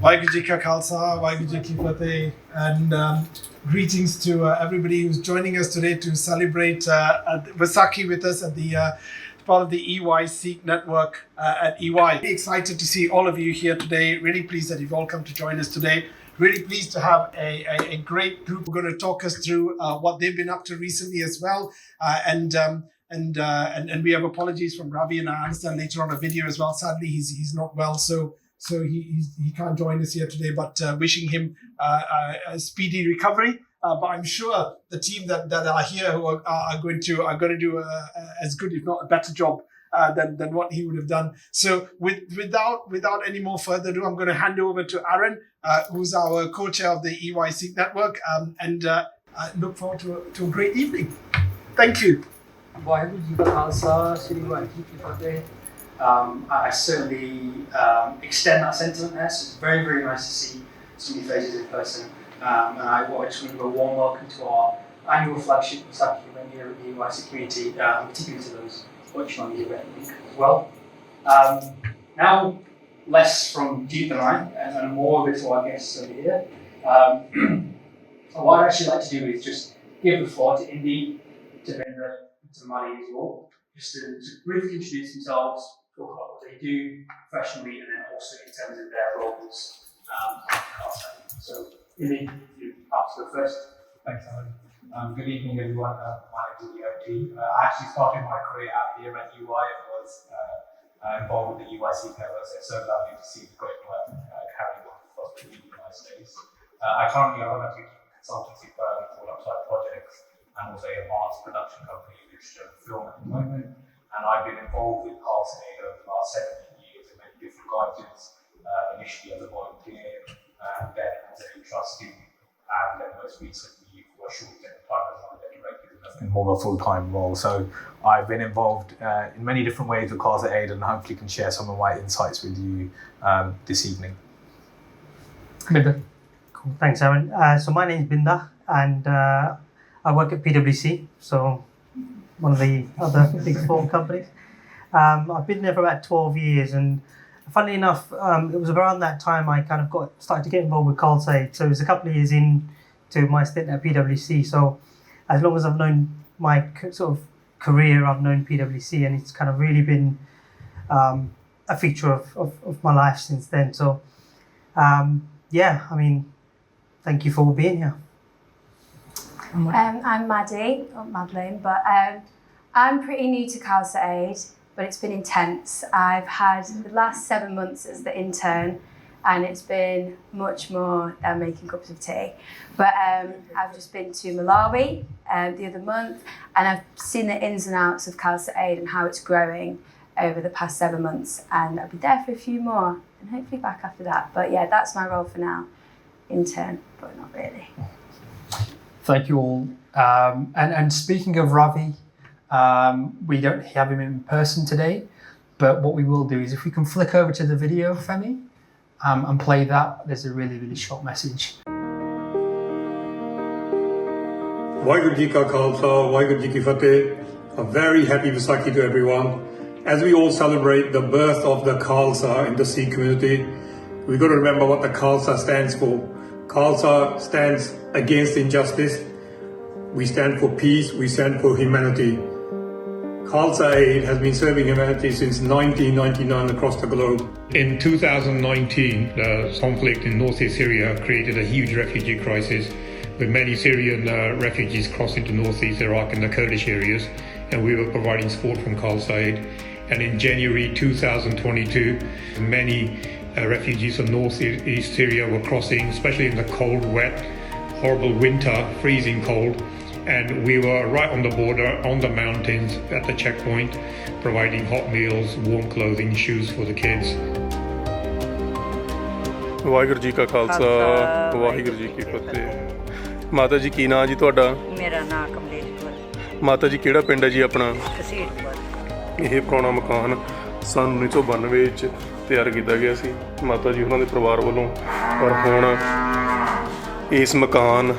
Vaisakhi Ji Ka Khalsa, Vaisakhi Ji Ki Fateh, and greetings to everybody who's joining us today to celebrate Vaisakhi with us at the part of the EY SIKH network at EY. Really excited to see all of you here today. Really pleased that you've all come to join us today. Really pleased to have a great group. We're going to talk us through what they've been up to recently as well, and we have apologies from Ravi, and I understand later on a video as well. Sadly, he's not well, so he can't join us here today. But wishing him a speedy recovery. But I'm sure the team that are here who are going to do as good, if not a better job than what he would have done. So without any more further ado, I'm going to hand over to Aaron, who's our co-chair of the EY SIKH network, and I look forward to a great evening. Thank you. Vaisakhi Ji Ka Khalsa, Shri Vaisakhi Ji Ki Fateh. I certainly extend that sentiment there. So it's very, very nice to see so many faces in person. And I just want to give a warm welcome to our annual flagship Vaisakhi event here at the EY community, and particularly to those watching on the event link as well. Now, less from Jeet and I, and more of it to our guests over here. What I'd actually like to do is just give the floor to Indy, to Vendra, to Mali as well, just to briefly introduce themselves, talk about what they do professionally, and then also in terms of their roles at Khalsa. So, Indy, you perhaps go first. Thanks, Alan. Good evening, everyone. My name is Indy. I actually started my career out here at EY and was involved with the EY SIKH network, so it's so lovely to see the great work carrying on across the United States. I currently run a consultancy firm called Upside Projects, and also a mass production company which film at the moment. And I've been involved with Khalsa over the last 17 years in many different guises, initially as a volunteer, and then as a trustee, and then most recently for a short time as one of the directors in more of a full-time role. So I've been involved in many different ways with Khalsa Aid, and hopefully can share some of my insights with you this evening. Binda. Cool. Thanks, Aaron. So my name is Binda, and I work at PwC, so one of the other big four companies. I've been there for about 12 years, and funnily enough, it was around that time I kind of started to get involved with Khalsa Aid. So it was a couple of years into my stint at PwC. So as long as I've known my sort of career, I've known PwC, and it's kind of really been a feature of my life since then. So yeah, I mean, thank you for being here. I'm Maddie, or Madeline, but I'm pretty new to Khalsa Aid, but it's been intense. I've had the last 7 months as the intern, and it's been much more than making cups of tea. But I've just been to Malawi the other month, and I've seen the ins and outs of Khalsa Aid and how it's growing over the past 7 months, and I'll be there for a few more, and hopefully back after that. But yeah, that's my role for now, intern, but not really. Thank you all. And speaking of Ravi, we don't have him in person today, but what we will do is if we can flick over to the video, Femi, and play that, there's a really, really short message. Vaisakhi Ji Ka Khalsa, Vaisakhi Ji Ki Fateh. A very happy Vaisakhi to everyone. As we all celebrate the birth of the Khalsa in the Sikh community, we've got to remember what the Khalsa stands for. Khalsa stands against injustice. We stand for peace. We stand for humanity. Khalsa Aid has been serving humanity since 1999 across the globe. In 2019, the conflict in northeast Syria created a huge refugee crisis, with many Syrian refugees crossing to northeast Iraq and the Kurdish areas, and we were providing support from Khalsa Aid. And in January 2022, many refugees from northeast Syria were crossing, especially in the cold, wet, horrible winter, freezing cold. And we were right on the border, on the mountains, at the checkpoint, providing hot meals, warm clothing, shoes for the kids. Waheguru ji ਕਾ ਖਾਲਸਾ ਵਾਹਿਗੁਰੂ ਜੀ ਕੀ ਫਤਿਹ। ਮਾਤਾ ਜੀ ਕੀ ਨਾਂ ਜੀ ਤੁਹਾਡਾ? ਮੇਰਾ ਨਾਮ ਕਮਲੇਸ਼ ਕੌਰ। ਮਾਤਾ ਜੀ ਕਿਹੜਾ ਪਿੰਡ ਹੈ ਜੀ ਆਪਣਾ? ਕਸੀਟਪੁਰ। ਇਹ ਪੁਰਾਣਾ ਮਕਾਨ ਸੰਨ 1992 ਵਿੱਚ ਤਿਆਰ ਕੀਤਾ ਗਿਆ ਸੀ ਮਾਤਾ ਜੀ ਉਹਨਾਂ ਦੇ ਪਰਿਵਾਰ ਵੱਲੋਂ, ਪਰ ਹੁਣ ਇਸ ਮਕਾਨ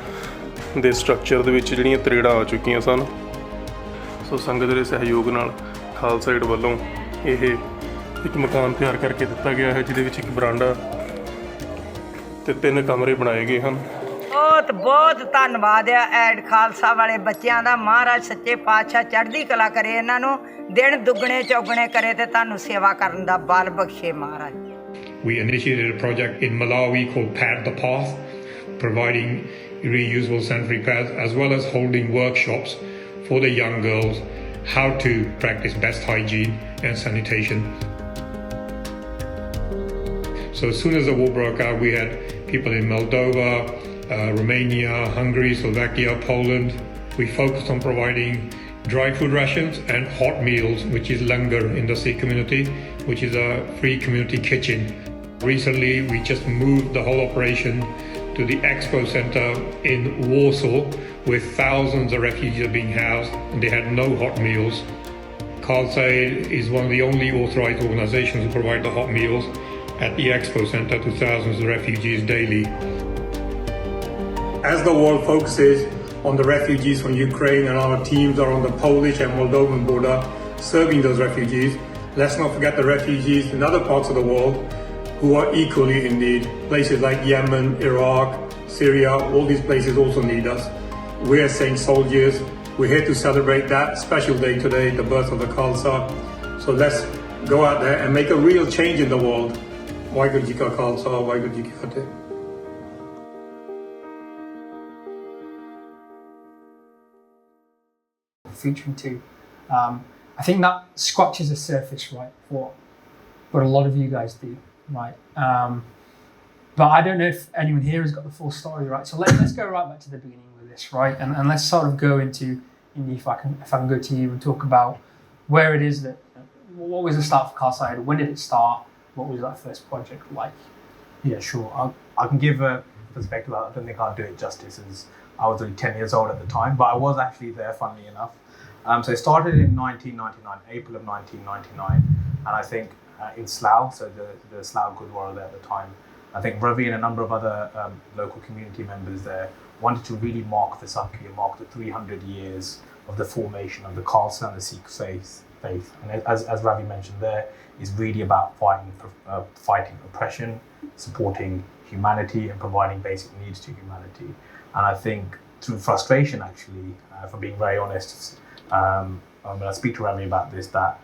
ਦੇ ਸਟਰਕਚਰ ਦੇ ਵਿੱਚ ਜਿਹੜੀਆਂ ਤਰੇੜਾਂ ਆ ਚੁੱਕੀਆਂ ਸਨ। ਸੋ ਸੰਗਤ ਦੇ ਸਹਿਯੋਗ ਨਾਲ ਖਾਲਸਾ ਏਡ ਵੱਲੋਂ ਇਹ ਇੱਕ ਮਕਾਨ ਤਿਆਰ ਕਰਕੇ ਦਿੱਤਾ ਗਿਆ ਹੈ, ਜਿਹਦੇ ਵਿੱਚ ਇੱਕ ਬਰਾਂਡਾ ਤੇ 3 ਕਮਰੇ ਬਣਾਏ ਗਏ ਹਨ। ਬਹੁਤ ਬਹੁਤ ਧੰਨਵਾਦ ਆ ਐਡ ਖਾਲਸਾ ਵਾਲੇ ਬੱਚਿਆਂ ਦਾ। ਮਹਾਰਾਜ ਸੱਚੇ ਪਾਤਸ਼ਾਹ ਚੜ੍ਹਦੀ ਕਲਾ ਕਰੇ, ਇਹਨਾਂ ਨੂੰ ਦਿਨ ਦੁੱਗਣੇ ਚੌਗਣੇ ਕਰੇ ਤੇ ਤੁਹਾਨੂੰ ਸੇਵਾ ਕਰਨ ਦਾ ਬਲ ਬਖਸ਼ੇ ਮਹਾਰਾਜ। We initiated a project in Malawi called Pad the Path, providing reusable sanitary pads as well as holding workshops for the young girls how to practice best hygiene and sanitation. So as soon as the war broke out, we had people in Moldova, Romania, Hungary, Slovakia, Poland. We focused on providing dry food rations and hot meals, which is langar in the Sikh community, which is a free community kitchen. Recently, we just moved the whole operation to the Expo Center in Warsaw, where thousands of refugees are being housed, and they had no hot meals. Khalsa is one of the only authorized organizations who provide the hot meals at the Expo Center to thousands of refugees daily. As the world focuses on the refugees from Ukraine and our teams are on the Polish and Moldovan border serving those refugees, let's not forget the refugees in other parts of the world who are equally in need. Places like Yemen, Iraq, Syria, all these places also need us. We're SIKH soldiers. We're here to celebrate that special day today, the birth of the Khalsa. So let's go out there and make a real change in the world. Vaisakhi Ji Ka Khalsa, Vaisakhi Ji Ki Fateh. Featuring too. I think that scratches the surface, right, for what a lot of you guys do, right? But I don't know if anyone here has got the full story, right? So let's go right back to the beginning with this, right? And let's sort of go into if I can go to you and talk about where it is that, what was the start for Khalsa? When did it start? What was that first project like? Yeah, sure. I can give a perspective. I don't think I'll do it justice, as I was only 10 years old at the time, but I was actually there, funnily enough. So it started in 1999, April of 1999, and I think in Slough, so the Slough Gurdwara there at the time, I think Ravi and a number of other local community members there wanted to really mark Vaisakhi and mark the 300 years of the formation of the Khalsa and the Sikh faith. And as Ravi mentioned there, is really about fighting oppression, supporting humanity and providing basic needs to humanity. And I think through frustration, actually, if I'm being very honest, I'm going to speak to Ravi about this, that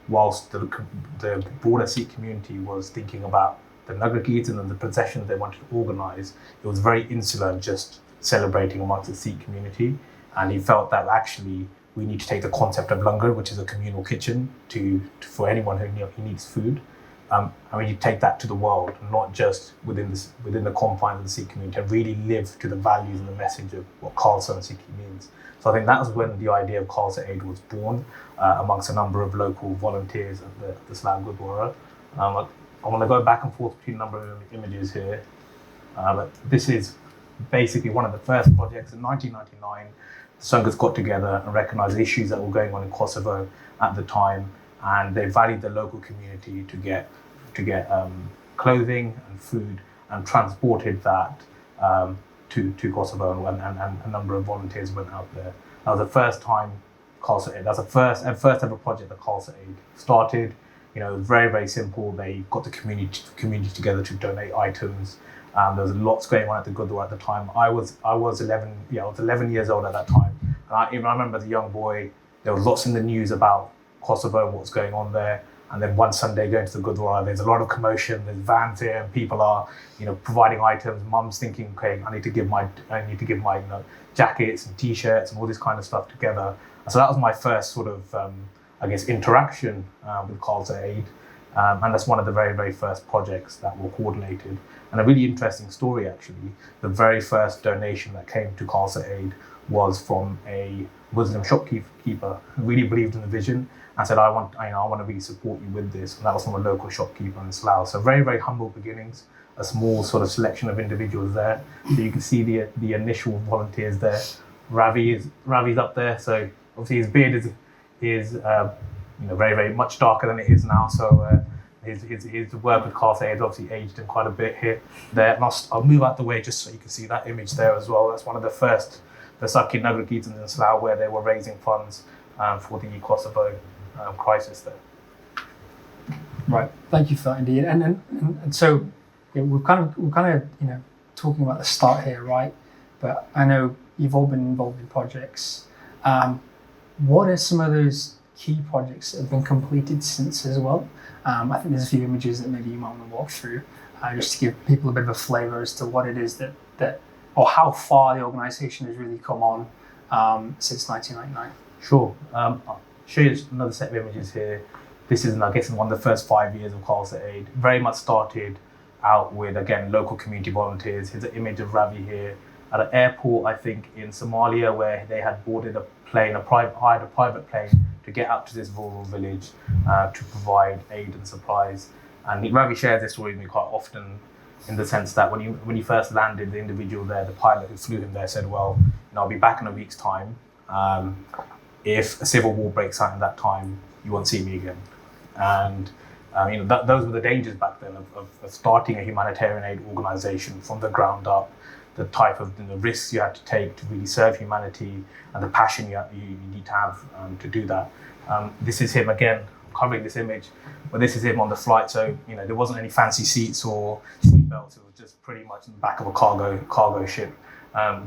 whilst the broader Sikh community was thinking about the Nagar Kirtan and the processions they wanted to organise, it was very insular, just celebrating amongst the Sikh community. And he felt that actually we need to take the concept of langar, which is a communal kitchen, for anyone who needs food, and we need to take that to the world, not just within the confines of the Sikh community, and really live to the values and the message of what Khalsa and Sikhi means. So I think that was when the idea of Khalsa Aid was born, amongst a number of local volunteers at the Slough Gurdwara. I want to go back and forth between a number of images here, but this is basically one of the first projects in 1999. The Sanghas got together and recognised the issues that were going on in Kosovo at the time, and they valued the local community to get clothing and food, and transported that to Kosovo, and a number of volunteers went out there. That was the first time Khalsa Aid. That was the first ever project that Khalsa Aid started. You know, it was very, very simple. They got the community together to donate items. There was lots going on at the Gurdwara at the time. I was 11 years old at that time. And I remember as a young boy, there was lots in the news about Kosovo and what's going on there. And then one Sunday going to the Gurdwara, there's a lot of commotion. There's vans here, and people are, providing items. Mum's thinking, okay, I need to give my jackets and t-shirts and all this kind of stuff together. And so that was my first sort of, interaction with Khalsa Aid. And that's one of the very, very first projects that were coordinated. And a really interesting story, actually. The very first donation that came to Khalsa Aid was from a Muslim shopkeeper who really believed in the vision and said, I want to really support you with this. And that was from a local shopkeeper in Slough. So very, very humble beginnings, a small sort of selection of individuals there. So you can see the initial volunteers there. Ravi's up there. So obviously his beard is very, very much darker than it is now. So his work with Khalsa Aid has obviously aged him quite a bit there. And I'll move out the way just so you can see that image there as well. That's one of the first Vaisakhi Nagar Kirtans in Slough, where they were raising funds for the Kosovo crisis there. Right, thank you for that indeed. And so yeah, we're kind of talking about the start here, right? But I know you've all been involved in projects. What are some of those key projects that have been completed since as well? I think there's a few images that maybe you might want to walk through, just to give people a bit of a flavour as to what it is that or how far the organisation has really come on since 1999. Sure. I'll show you another set of images here. This is, I guess, one of the first 5 years of Khalsa Aid. Very much started out with, again, local community volunteers. Here's an image of Ravi here at an airport, I think, in Somalia, where they had boarded a plane, hired a private plane to get out to this rural village to provide aid and supplies. And Ravi shares this story with me quite often, in the sense that when he first landed, the individual there, the pilot who flew him there, said, well, I'll be back in a week's time. If a civil war breaks out in that time, you won't see me again. And those were the dangers back then of starting a humanitarian aid organisation from the ground up, the type of risks you had to take to really serve humanity, and the passion you need to have to do that. This is him again, covering this image, but this is him on the flight. So there wasn't any fancy seats or seat belts. It was just pretty much in the back of a cargo ship,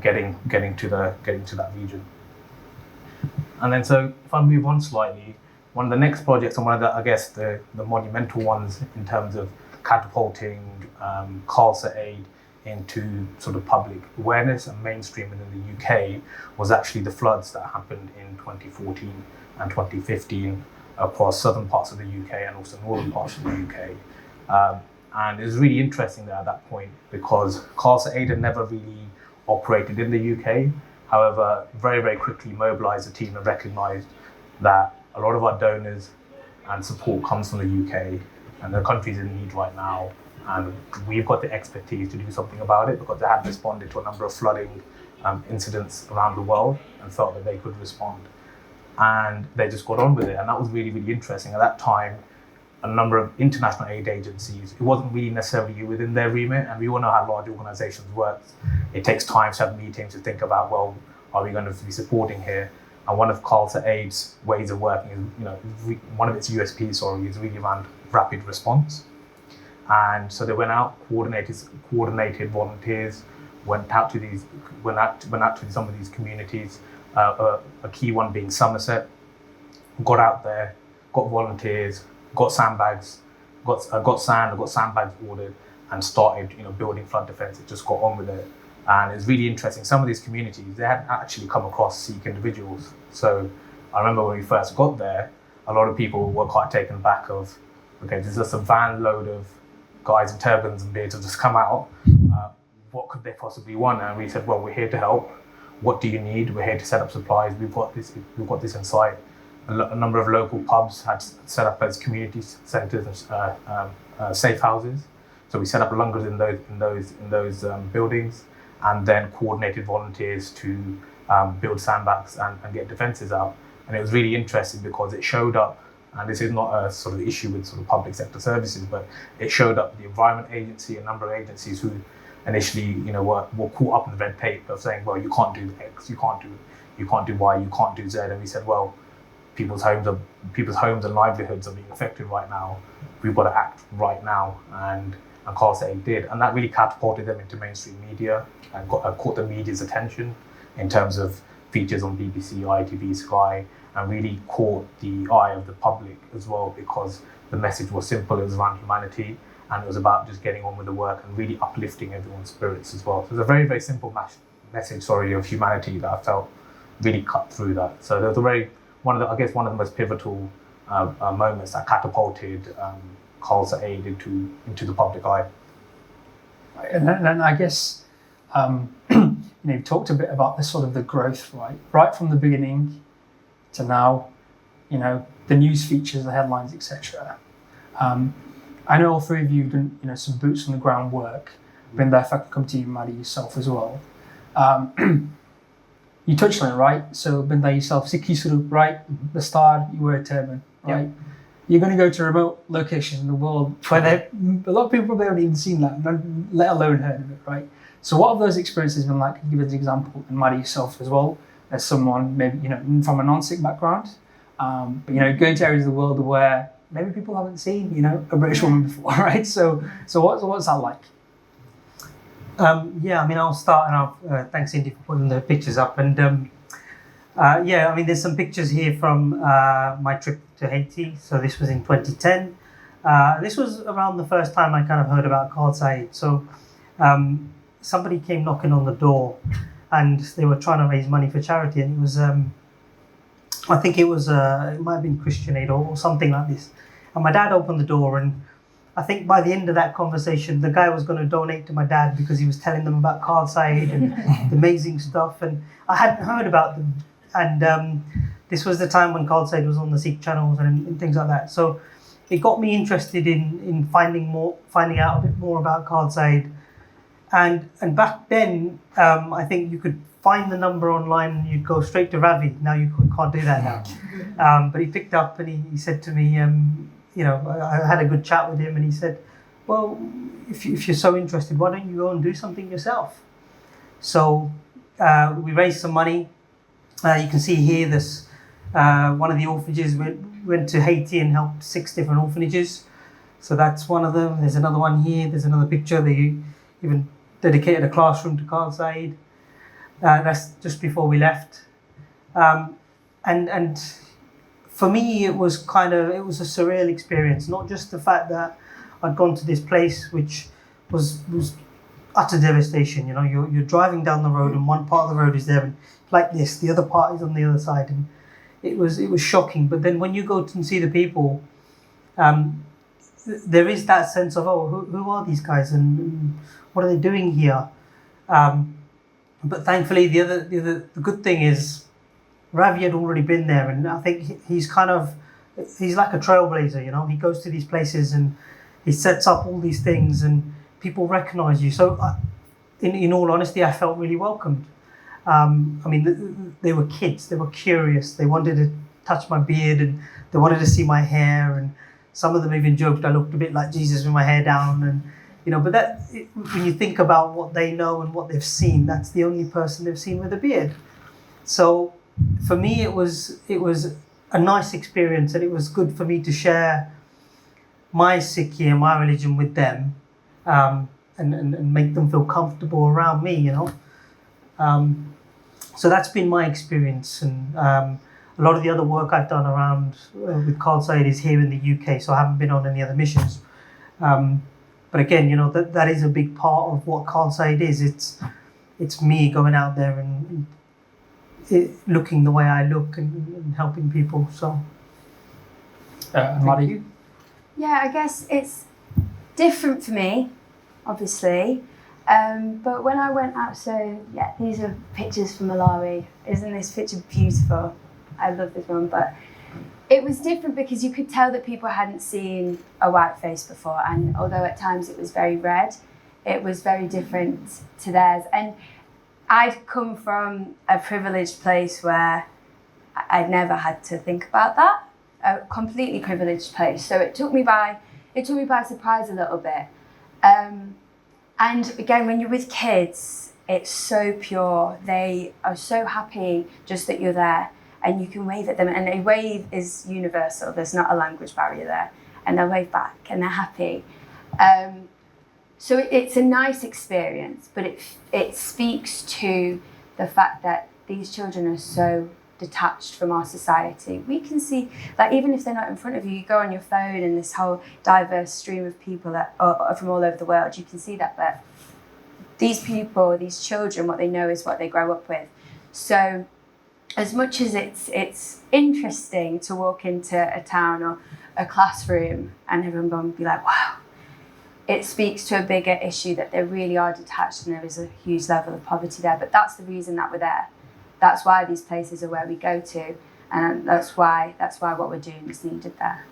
getting to that region. And then, so if I move on slightly, one of the next projects, and one of the, I guess, the monumental ones in terms of catapulting Khalsa Aid into sort of public awareness and mainstream within the UK, was actually the floods that happened in 2014 and 2015 across southern parts of the UK and also northern parts of the UK. And it was really interesting there at that point, because Khalsa Aid had never really operated in the UK. However, very, very quickly mobilised a team and recognised that a lot of our donors and support comes from the UK, and the country's in need right now. And we've got the expertise to do something about it, because they had responded to a number of flooding incidents around the world and felt that they could respond. And they just got on with it. And that was really, really interesting. At that time, a number of international aid agencies, it wasn't really necessarily within their remit. And we all know how large organizations work. It takes time to have meetings to think about, well, are we going to be supporting here? And one of Khalsa Aid's ways of working is, one of its USPs, is really around rapid response. And so they went out, coordinated volunteers, went out to some of these communities. A key one being Somerset. Got out there, got volunteers, got sandbags, got sand, got sandbags ordered, and started building flood defence. It just got on with it. And it's really interesting. Some of these communities, they hadn't actually come across Sikh individuals. So I remember when we first got there, a lot of people were quite taken back of, okay, there's just a van load of guys in turbans and beards have just come out. What could they possibly want? And we said, well, we're here to help. What do you need? We're here to set up supplies. We've got this in sight. A number of local pubs had set up as community centres, safe houses. So we set up lungers in those buildings, and then coordinated volunteers to build sandbags and get defences out. And it was really interesting because it showed up, and this is not a sort of issue with sort of public sector services, but it showed up the Environment Agency, a number of agencies who initially were caught up in the red tape of saying, well, you can't do X, you can't do Y, you can't do Z. And we said, well, people's homes and livelihoods are being affected right now. We've got to act right now, and Khalsa Aid did, and that really catapulted them into mainstream media and caught the media's attention in terms of features on BBC, ITV, Sky, and really caught the eye of the public as well, because the message was simple. It was around humanity, and it was about just getting on with the work and really uplifting everyone's spirits as well. So it was a very, very simple message of humanity that I felt really cut through that. So there was one of the most pivotal moments that catapulted Khalsa Aid into the public eye. And I guess you talked a bit about the growth, right from the beginning to now, the news features, the headlines, etc. I know all three of you have done some boots on the ground work. Been there. If I can come to you, Maddie, yourself as well. You touched on it, right? So been there yourself, Sikh Swaroop, right? The start, you wear a turban, right? Yep. You're going to go to a remote location in the world where a lot of people probably haven't even seen that, let alone heard of it, right? So what have those experiences been like? Can you give us an example, and Maddie yourself as well, as someone maybe from a non-Sikh background, but going to areas of the world where maybe people haven't seen a British woman before, right? So what's that like? Yeah, I mean, I'll start, and thanks, Indy, for putting the pictures up. And yeah, I mean, there's some pictures here from my trip to Haiti. So this was in 2010. This was around the first time I kind of heard about Khalsa. So somebody came knocking on the door, and they were trying to raise money for charity, and it was, I think it was, it might have been Christian Aid or something like this. And my dad opened the door, and I think by the end of that conversation, the guy was going to donate to my dad because he was telling them about Khalsa and the amazing stuff, and I hadn't heard about them. And this was the time when Khalsa was on the SIKH channels and things like that. So it got me interested in finding out a bit more about Khalsa. And back then, I think you could find the number online and you'd go straight to Ravi. Now you can't do that now. But he picked up and he said to me, you know, I had a good chat with him, and he said, well, if you're so interested, why don't you go and do something yourself? So we raised some money. You can see here this one of the orphanages went to Haiti and helped 6 different orphanages. So that's one of them. There's another one here. There's another picture. They even dedicated a classroom to Khalsa. That's just before we left. And for me, it was a surreal experience. Not just the fact that I'd gone to this place, which was utter devastation. You know, you're driving down the road, and one part of the road is there, and like this, the other part is on the other side, and it was shocking. But then when you go and see the people, there is that sense of, who are these guys, and what are they doing here? But thankfully, the good thing is, Ravi had already been there, and I think he's like a trailblazer. You know, he goes to these places and he sets up all these things, and people recognize you. So, in all honesty, I felt really welcomed. I mean, they were kids. They were curious. They wanted to touch my beard, and they wanted to see my hair. And some of them even joked I looked a bit like Jesus with my hair down. And you know, but when you think about what they know and what they've seen, that's the only person they've seen with a beard. So for me, it was a nice experience, and it was good for me to share my Sikhi and my religion with them, and make them feel comfortable around me, you know. So that's been my experience, and a lot of the other work I've done around with Khalsa is here in the UK, so I haven't been on any other missions. But again, you know, that is a big part of what Khalsa is. It's me going out there and looking the way I look and helping people. So, Maddie? Yeah, I guess it's different for me, obviously. But when I went out, so yeah, these are pictures from Malawi. Isn't this picture beautiful? I love this one, but it was different because you could tell that people hadn't seen a white face before, and although at times it was very red, it was very different to theirs. And I'd come from a privileged place where I'd never had to think about that, a completely privileged place. So it took me by surprise a little bit. And again, when you're with kids, it's so pure. They are so happy just that you're there, and you can wave at them. And a wave is universal. There's not a language barrier there. And they'll wave back, and they're happy. So it's a nice experience, but it speaks to the fact that these children are so detached from our society. We can see, like, even if they're not in front of you, you go on your phone and this whole diverse stream of people that are from all over the world, you can see that. But these people, these children, what they know is what they grow up with. So as much as it's interesting to walk into a town or a classroom and everyone will be like, wow, it speaks to a bigger issue that they really are detached and there is a huge level of poverty there. But that's the reason that we're there. That's why these places are where we go to, and that's why what we're doing is needed there.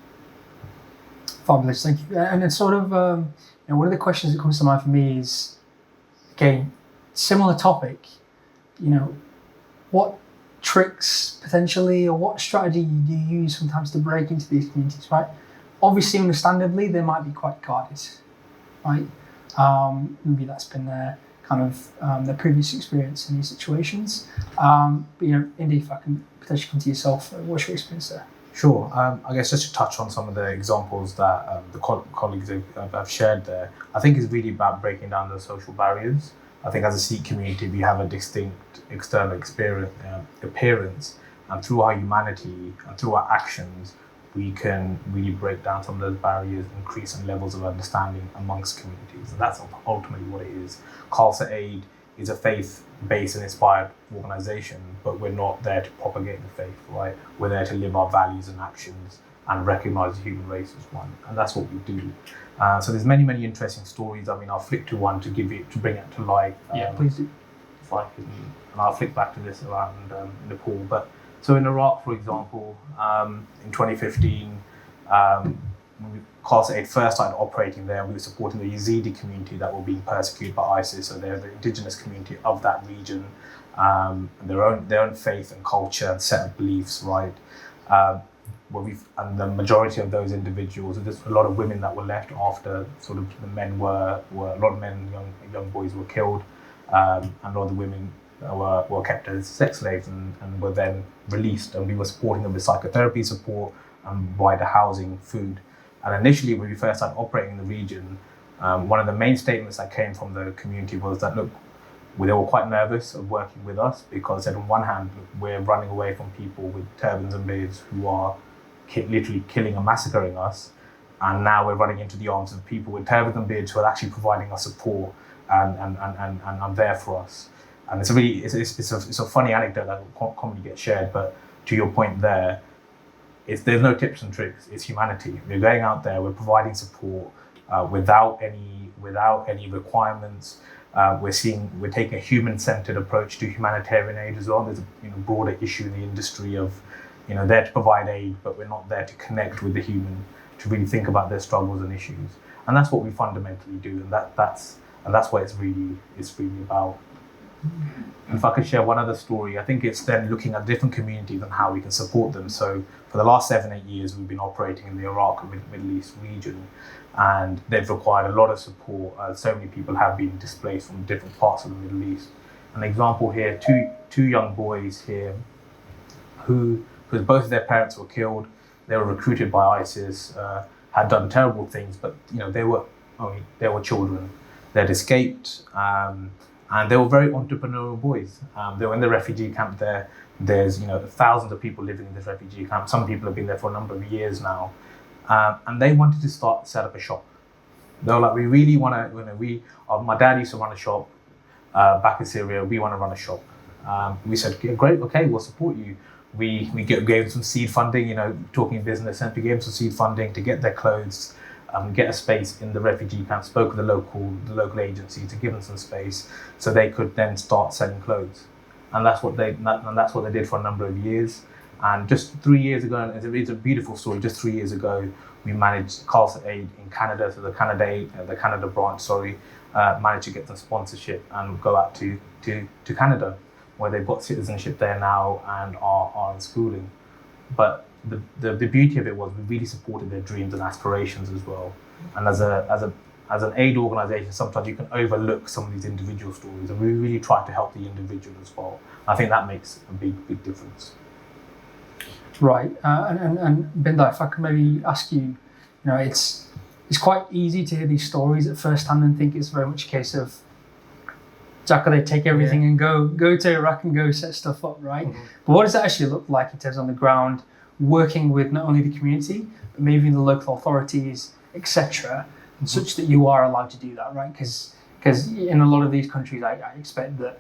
Fabulous, thank you. And it's sort of, one of the questions that comes to mind for me is, again, similar topic, what tricks potentially, or what strategy do you use sometimes to break into these communities, right? Obviously, understandably, they might be quite guarded, right? Maybe that's been their previous experience in these situations. But Indy, if I can potentially come to yourself, what's your experience there? Sure. I guess just to touch on some of the examples that the colleagues have shared there, I think it's really about breaking down the social barriers. I think as a Sikh community, we have a distinct external appearance, and through our humanity and through our actions, we can really break down some of those barriers, increase some levels of understanding amongst communities. And that's ultimately what it is. Khalsa Aid is a faith-based and inspired organisation, but we're not there to propagate the faith, right? We're there to live our values and actions and recognise the human race as one. And that's what we do. So there's many, many interesting stories. I mean, I'll flick to one to bring it to life. Please do. If I can, and I'll flick back to this around Nepal. But so in Iraq, for example, in 2015, when Khalsa Aid first started operating there, we were supporting the Yazidi community that were being persecuted by ISIS. So they're the indigenous community of that region, their own faith and culture and set of beliefs, right? And the majority of those individuals, there's a lot of women that were left after sort of the men were a lot of men, young boys were killed, and a lot of the women were kept as sex slaves and were then released. And we were supporting them with psychotherapy support and wider housing, food. And initially, when we first started operating in the region, one of the main statements that came from the community was that, look, they were quite nervous of working with us because on one hand, we're running away from people with turbans and beards who are literally killing and massacring us, and now we're running into the arms of people with turbans and beards who are actually providing us support and there for us. And it's a funny anecdote that commonly gets shared, but to your point there, there's no tips and tricks. It's humanity. We're going out there. We're providing support without any requirements. We're taking a human-centered approach to humanitarian aid as well. There's a broader issue in the industry of there to provide aid, but we're not there to connect with the human, to really think about their struggles and issues. And that's what we fundamentally do, and that's what it's really about. And if I could share one other story, I think it's then looking at different communities and how we can support them. So for the last 7-8 years, we've been operating in the Iraq and Middle East region, and they've required a lot of support. So many people have been displaced from different parts of the Middle East. An example here, two young boys here who both of their parents were killed. They were recruited by ISIS, had done terrible things, but they were children. They'd escaped, and they were very entrepreneurial boys. They were in the refugee camp there. There's thousands of people living in this refugee camp. Some people have been there for a number of years now, and they wanted to set up a shop. They were like, we really want to. My dad used to run a shop back in Syria. We want to run a shop. We said, great, okay, we'll support you. We gave them some seed funding, talking business, and we gave them some seed funding to get their clothes, get a space in the refugee camp, spoke with the local agency to give them some space so they could then start selling clothes. And that's what they did for a number of years. And just 3 years ago, and it's a beautiful story, just 3 years ago, we managed Khalsa Aid in Canada, so the Canada branch, managed to get some sponsorship and go out to Canada, where they've got citizenship there now and are in schooling. But the beauty of it was we really supported their dreams and aspirations as well. And as an aid organisation, sometimes you can overlook some of these individual stories, and we really try to help the individual as well. I think that makes a big difference. Right, and Binda, if I could maybe ask you, it's quite easy to hear these stories at first hand and think it's very much a case of Jack, they take everything and go to Iraq and go set stuff up, right? Mm-hmm. But what does it actually look like in terms on the ground, working with not only the community, but maybe the local authorities, etc., and such that you are allowed to do that, right? Because in a lot of these countries, I expect that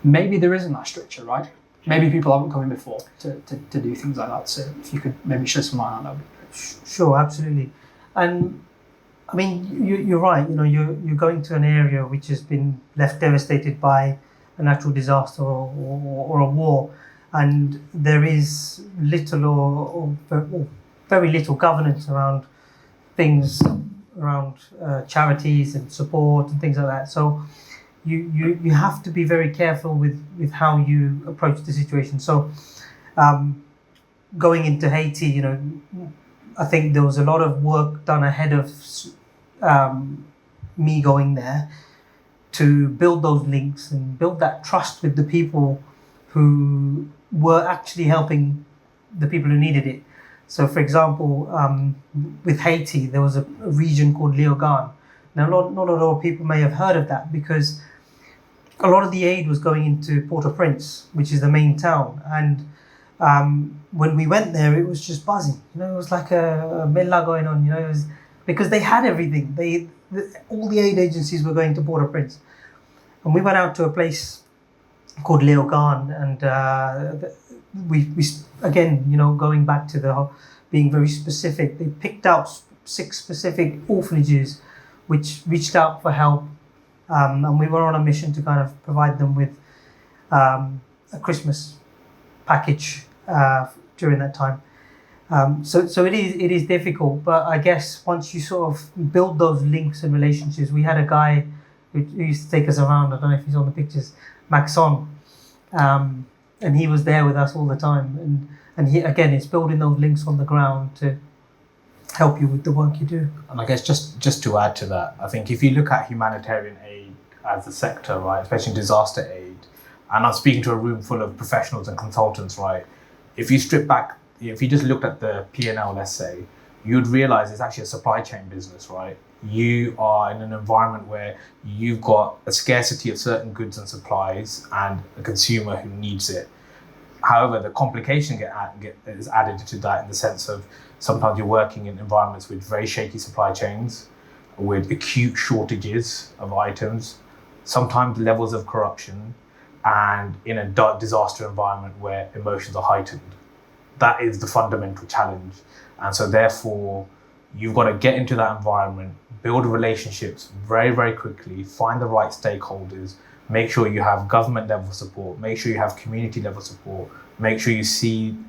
maybe there isn't that structure, right? Maybe people haven't come in before to do things like that. So if you could maybe shed some light on that would be great. Sure, absolutely. And I mean, you're right. You're going to an area which has been left devastated by a natural disaster or a war, and there is little or very little governance around things, around charities and support and things like that. So you have to be very careful with how you approach the situation. So going into Haiti, I think there was a lot of work done ahead of me going there to build those links and build that trust with the people who were actually helping the people who needed it. So, for example, with Haiti, there was a region called Léogâne. Now, not a lot of people may have heard of that because a lot of the aid was going into Port-au-Prince, which is the main town. And when we went there, it was just buzzing. You know, it was like a mela going on. You know, it was because they had everything. All the aid agencies were going to Port-au-Prince, and we went out to a place called Leogan, and we again, you know, going back to the being very specific. They picked out 6 specific orphanages which reached out for help, and we were on a mission to kind of provide them with a Christmas package during that time. So it is difficult, but I guess once you sort of build those links and relationships, we had a guy who used to take us around. I don't know if he's on the pictures, Maxon, and he was there with us all the time. And he, again, it's building those links on the ground to help you with the work you do. And I guess just to add to that, I think if you look at humanitarian aid as a sector, right, especially disaster aid, and I'm speaking to a room full of professionals and consultants, right, if you strip back, if you just looked at the P&L, let's say, you'd realize it's actually a supply chain business, right? You are in an environment where you've got a scarcity of certain goods and supplies and a consumer who needs it. However, the complication is added to that in the sense of sometimes you're working in environments with very shaky supply chains, with acute shortages of items, sometimes levels of corruption, and in a disaster environment where emotions are heightened. That is the fundamental challenge. And so therefore, you've got to get into that environment, build relationships very, very quickly, find the right stakeholders, make sure you have government level support, make sure you have community level support, make sure you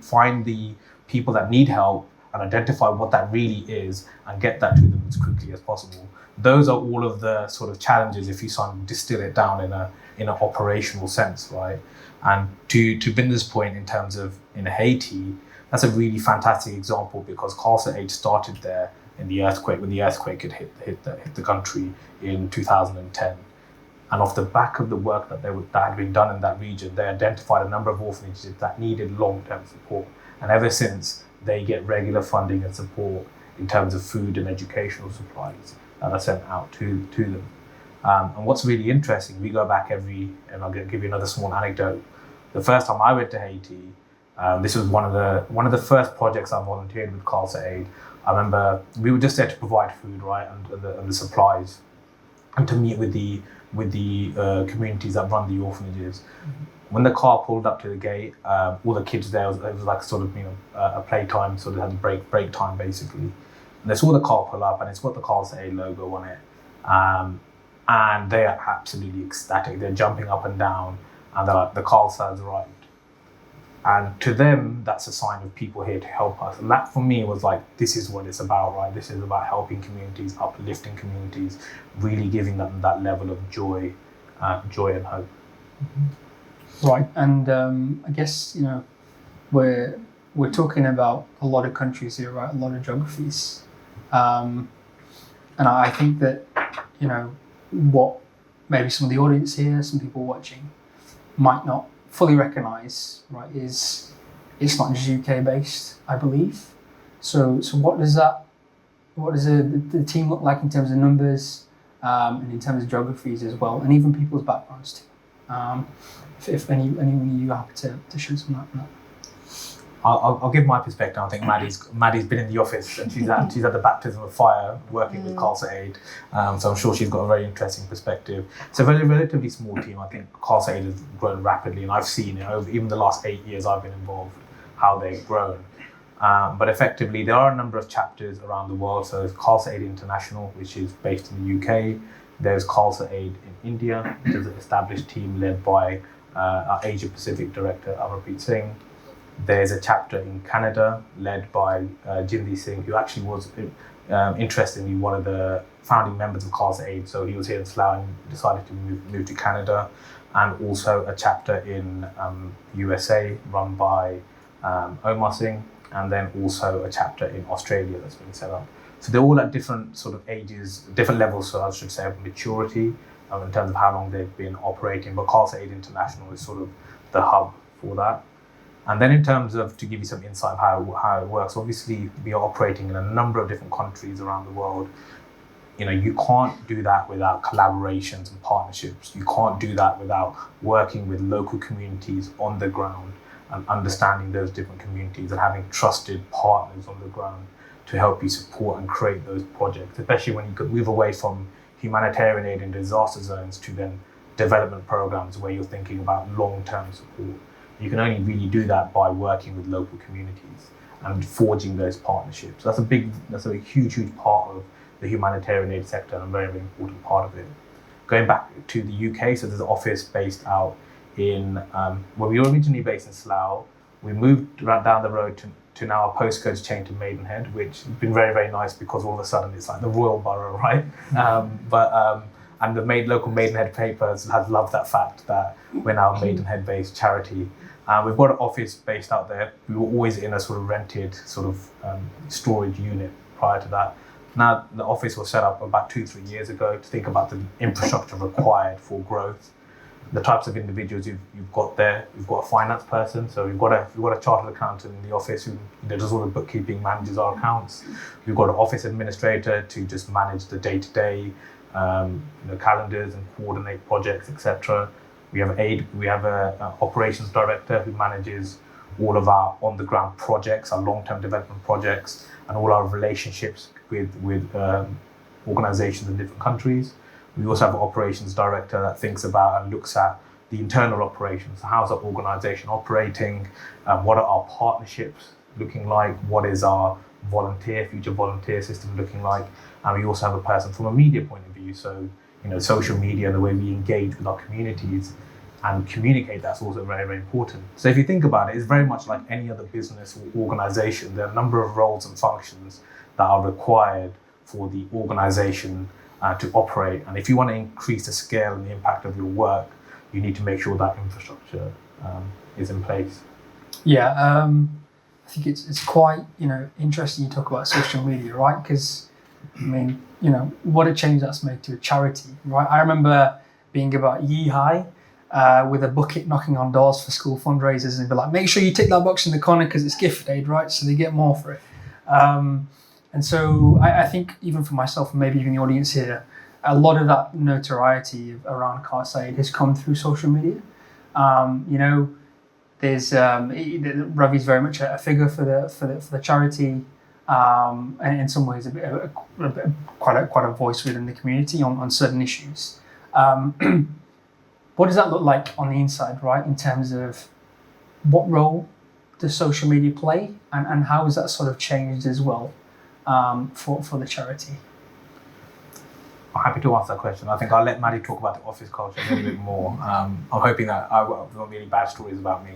find the people that need help and identify what that really is and get that to them as quickly as possible. Those are all of the sort of challenges if you sort of distill it down in an operational sense, right? And to Binder's point in terms of in Haiti, that's a really fantastic example because Khalsa Aid started there in the earthquake, when the earthquake had hit the country in 2010. And off the back of the work that had been done in that region, they identified a number of orphanages that needed long-term support. And ever since, they get regular funding and support in terms of food and educational supplies that are sent out to them. And what's really interesting, we go back and I'll give you another small anecdote. The first time I went to Haiti, this was one of the first projects I volunteered with Khalsa Aid. I remember we were just there to provide food, right, and the supplies, and to meet with the communities that run the orphanages. Mm-hmm. When the car pulled up to the gate, all the kids there, it was like sort of, you know, a playtime, sort of had a break time basically. And they saw the car pull up and it's got the Khalsa Aid logo on it. And they are absolutely ecstatic. They're jumping up and down and they're like, the Khalsa has arrived. And to them, that's a sign of people here to help us. And that for me was like, this is what it's about, right? This is about helping communities, uplifting communities, really giving them that level of joy and hope. Mm-hmm. Right, and I guess, you know, we're talking about a lot of countries here, right? A lot of geographies. And I think that, you know, what maybe some of the audience here, some people watching, might not fully recognise, right, is it's not just UK based, I believe. So what does the team look like in terms of numbers, and in terms of geographies as well, and even people's backgrounds too? If anyone of you are happy to share some of that. I'll give my perspective. I think Maddie's been in the office and she's had the baptism of fire working with Khalsa Aid, so I'm sure she's got a very interesting perspective. It's a relatively small team. I think Khalsa Aid has grown rapidly, and I've seen it over even the last 8 years I've been involved, how they've grown. But effectively, there are a number of chapters around the world. So there's Khalsa Aid International, which is based in the UK. There's Khalsa Aid in India, which is an established team led by our Asia Pacific director, Amarpreet Singh. There's a chapter in Canada led by Jindi Singh, who actually was, interestingly, one of the founding members of Khalsa Aid. So he was here in Slough and decided to move to Canada. And also a chapter in USA run by Omar Singh, and then also a chapter in Australia that's been set up. So they're all at different sort of ages, different levels, so I should say, of maturity in terms of how long they've been operating. But Khalsa Aid International is sort of the hub for that. And then in terms of, to give you some insight of how it works, obviously we are operating in a number of different countries around the world. you can't do that without collaborations and partnerships. You can't do that without working with local communities on the ground and understanding those different communities and having trusted partners on the ground to help you support and create those projects, especially when you could move away from humanitarian aid in disaster zones to then development programs where you're thinking about long-term support. You can only really do that by working with local communities and forging those partnerships. That's a huge part of the humanitarian aid sector and a very, very important part of it. Going back to the UK, so there's an office based out in, well, we were originally based in Slough. We moved right down the road to now our postcode's changed to Maidenhead, which has been very, very nice because all of a sudden it's like the royal borough, right? And the local Maidenhead papers have loved that fact that we're now a Maidenhead-based charity. We've got an office based out there. We were always in a sort of rented storage unit prior to that. Now the office was set up about 2-3 years ago to think about the infrastructure required for growth. The types of individuals you've got there. You've got a finance person, so we've got a chartered accountant in the office who does all the bookkeeping, manages our accounts. We've got an office administrator to just manage the day-to-day calendars and coordinate projects, etc. We have an operations director who manages all of our on-the-ground projects, our long-term development projects, and all our relationships with organizations in different countries. We also have an operations director that thinks about and looks at the internal operations. So how's our organization operating? What are our partnerships looking like? What is our future volunteer system looking like? And we also have a person from a media point of view. So, social media, the way we engage with our communities and communicate, that's also very, very important. So if you think about it, it's very much like any other business or organization. There are a number of roles and functions that are required for the organization to operate. And if you want to increase the scale and the impact of your work, you need to make sure that infrastructure is in place. Yeah, I think it's quite interesting you talk about social media, right? Because what a change that's made to a charity, right? I remember being about yee high with a bucket knocking on doors for school fundraisers and be like, make sure you tick that box in the corner because it's gift aid, right? So they get more for it. And so I think even for myself, and maybe even the audience here, a lot of that notoriety around Khalsa Aid has come through social media. There's Ravi's very much a figure for the charity, and in some ways quite a voice within the community on certain issues. What does that look like on the inside, right? In terms of what role does social media play, and how has that sort of changed as well for the charity? I'm happy to answer that question. I think I'll let Maddie talk about the office culture a little bit more. I'm hoping that there won't be any bad stories about me.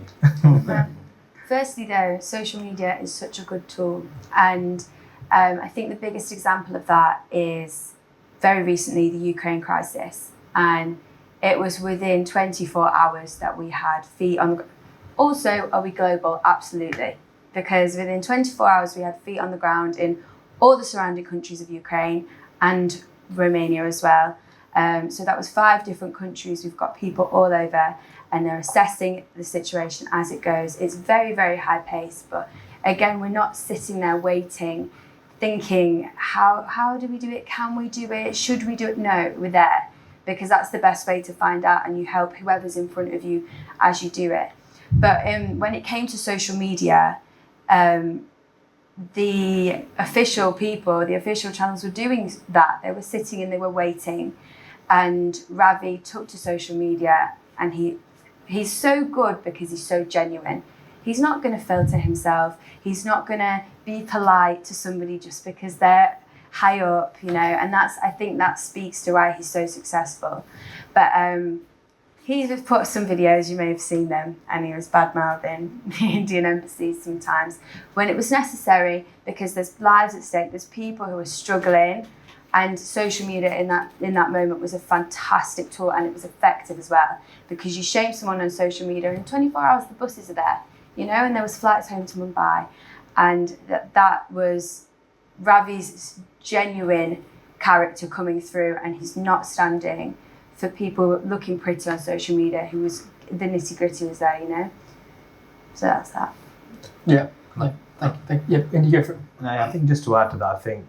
Firstly though, social media is such a good tool, and I think the biggest example of that is very recently the Ukraine crisis, and it was within 24 hours that we had feet on the ground. Also, are we global? Absolutely, because within 24 hours we had feet on the ground in all the surrounding countries of Ukraine and Romania as well. So that was 5 different countries. We've got people all over and they're assessing the situation as it goes. It's very, very high paced, but again, we're not sitting there waiting, thinking, how do we do it? Can we do it? Should we do it? No, we're there because that's the best way to find out, and you help whoever's in front of you as you do it. But when it came to social media, the official people, the official channels were doing that. They were sitting and they were waiting. And Ravi took to social media, and he's so good because he's so genuine. He's not going to filter himself. He's not going to be polite to somebody just because they're high up, and I think that speaks to why he's so successful. But he's put some videos, you may have seen them, and he was bad-mouthing the Indian embassy sometimes when it was necessary, because there's lives at stake, there's people who are struggling, and social media in that moment was a fantastic tool, and it was effective as well, because you shame someone on social media, and in 24 hours the buses are there, and there was flights home to Mumbai, and that was Ravi's genuine character coming through, and he's not standing for people looking pretty on social media. Who was the nitty gritty was there, So that's that. Yeah, thank you. Yeah, and you go for it. I think just to add to that, I think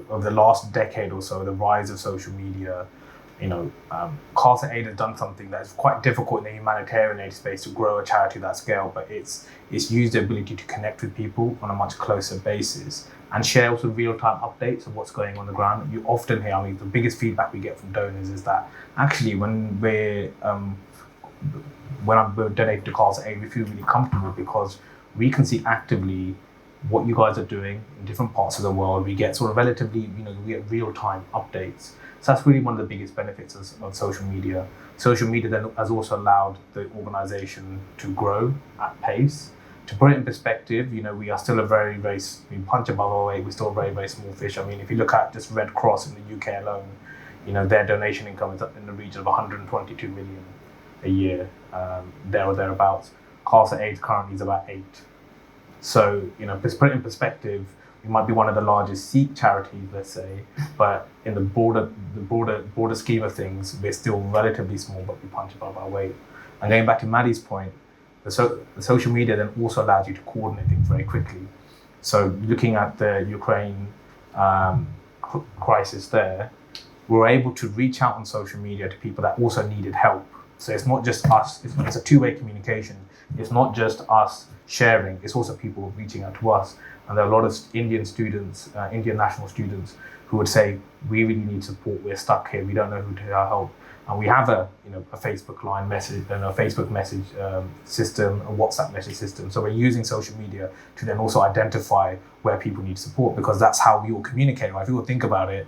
over the last decade or so, the rise of social media, Khalsa Aid has done something that's quite difficult in the humanitarian aid space to grow a charity of that scale, but it's used the ability to connect with people on a much closer basis and share also real-time updates of what's going on the ground. You often hear, the biggest feedback we get from donors is that actually when we're donating to Khalsa Aid, we feel really comfortable because we can see actively what you guys are doing in different parts of the world. We get sort of relatively, we get real-time updates. So that's really one of the biggest benefits of social media. Social media then has also allowed the organization to grow at pace. To put it in perspective, we are still we punch above our weight, we're still a very, very small fish. If you look at just Red Cross in the UK alone, their donation income is up in the region of 122 million a year, there or thereabouts. Khalsa Aid currently is about 8. So, to put it in perspective, we might be one of the largest Sikh charities, let's say, but in the broader scheme of things, we're still relatively small, but we punch above our weight. And going back to Maddie's point, the social media then also allows you to coordinate things very quickly. So looking at the Ukraine crisis there, we're able to reach out on social media to people that also needed help. So it's not just us, it's a two-way communication. It's not just us sharing, it's also people reaching out to us. And there are a lot of Indian students, Indian national students, who would say, we really need support, we're stuck here, we don't know who to help. And we have a Facebook line message and a Facebook message system, a WhatsApp message system. So we're using social media to then also identify where people need support, because that's how we all communicate, right? If you all think about it,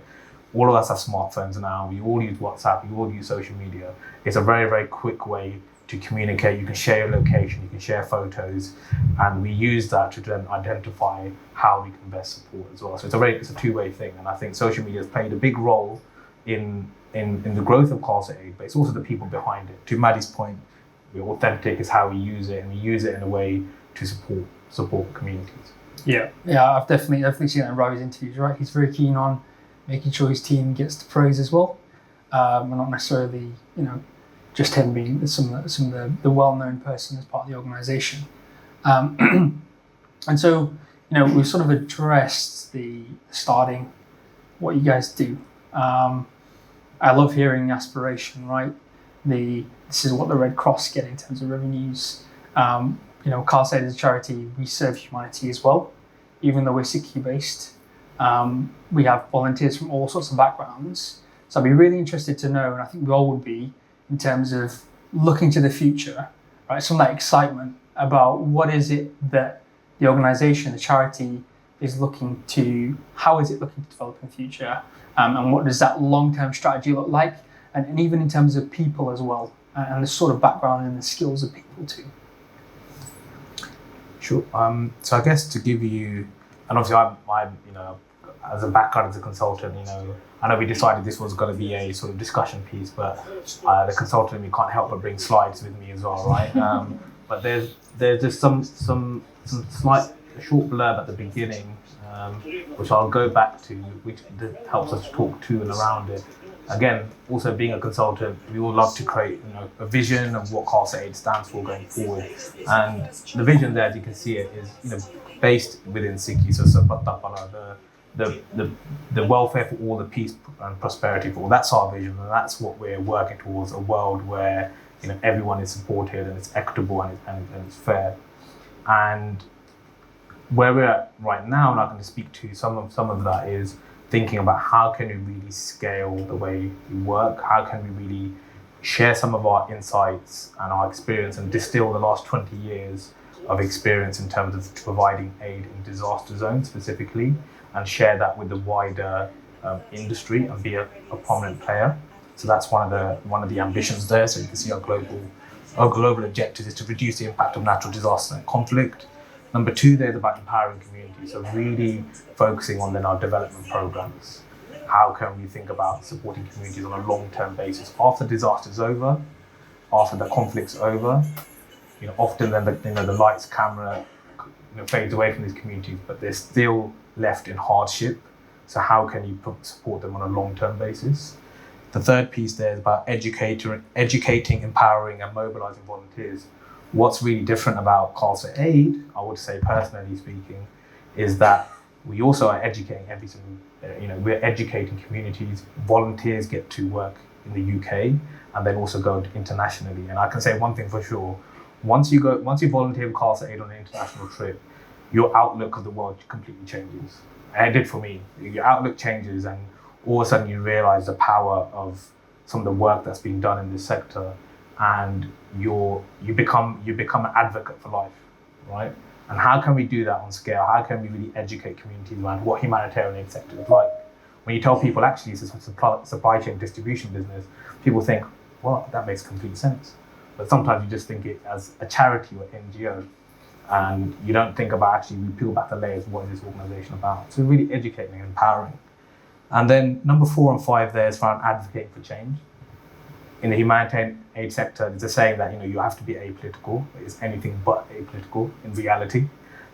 all of us have smartphones now, we all use WhatsApp, we all use social media. It's a very, very quick way to communicate. You can share your location, you can share photos, and we use that to then identify how we can best support as well. So it's a two-way thing, and I think social media has played a big role in the growth of Khalsa Aid, but it's also the people behind it. To Maddie's point, we're authentic is how we use it, and we use it in a way to support communities. Yeah, I've definitely seen that in Ravi's interviews, right? He's very keen on making sure his team gets the praise as well, and not necessarily, just him being some of the well-known person as part of the organisation. And so, we've sort of addressed the starting, what you guys do. I love hearing aspiration, right? This is what the Red Cross get in terms of revenues. Khalsa Aid is a charity, we serve humanity as well, even though we're Sikh based. We have volunteers from all sorts of backgrounds. So I'd be really interested to know, and I think we all would be, in terms of looking to the future, right? Some of that excitement about what is it that the organisation, the charity, is looking to, how is it looking to develop in the future? And what does that long-term strategy look like? And even in terms of people as well, and the sort of background and the skills of people too. Sure. So I guess to give you, and obviously I'm as a background as a consultant, I know we decided this was going to be a sort of discussion piece, but the consultant in me can't help but bring slides with me as well, right? But there's just some slight short blurb at the beginning, which I'll go back to, which helps us to talk to and around it. Again, also being a consultant, we all love to create a vision of what Khalsa Aid stands for going forward. And the vision there, as you can see it, is based within Sikhi, so the welfare for all, the peace and prosperity for all. That's our vision, and that's what we're working towards, a world where everyone is supported and it's equitable and it's fair. And where we're at right now, and I'm going to speak to some of that, is thinking about how can we really scale the way we work, how can we really share some of our insights and our experience and distill the last 20 years of experience in terms of providing aid in disaster zones specifically, and share that with the wider industry and be a prominent player. So that's one of the ambitions there. So you can see our global objective is to reduce the impact of natural disaster and conflict. Number 2 there is about empowering communities, so really focusing on then our development programs. How can we think about supporting communities on a long-term basis after disaster is over, after the conflict's over? Often then the lights, camera fades away from these communities, but they're still left in hardship. So how can you support them on a long-term basis? The third piece there is about educating, empowering, and mobilizing volunteers. What's really different about Khalsa Aid, I would say personally speaking, is that we also are educating everything. We're educating communities. Volunteers get to work in the UK and then also go internationally. And I can say one thing for sure: once you volunteer with Khalsa Aid on an international trip, your outlook of the world completely changes. And it did for me. Your outlook changes, and all of a sudden you realise the power of some of the work that's being done in this sector, and you become an advocate for life, right? And how can we do that on scale? How can we really educate communities around what humanitarian aid sector is like? When you tell people actually it's a supply chain distribution business, people think, well, that makes complete sense. But sometimes you just think it as a charity or NGO, and you don't think about actually, we peel back the layers, what is this organisation about? So really educating and empowering. And then number 4 and 5 there is around advocating for change. In the humanitarian aid sector, there's a saying that you have to be apolitical. It's anything but apolitical in reality.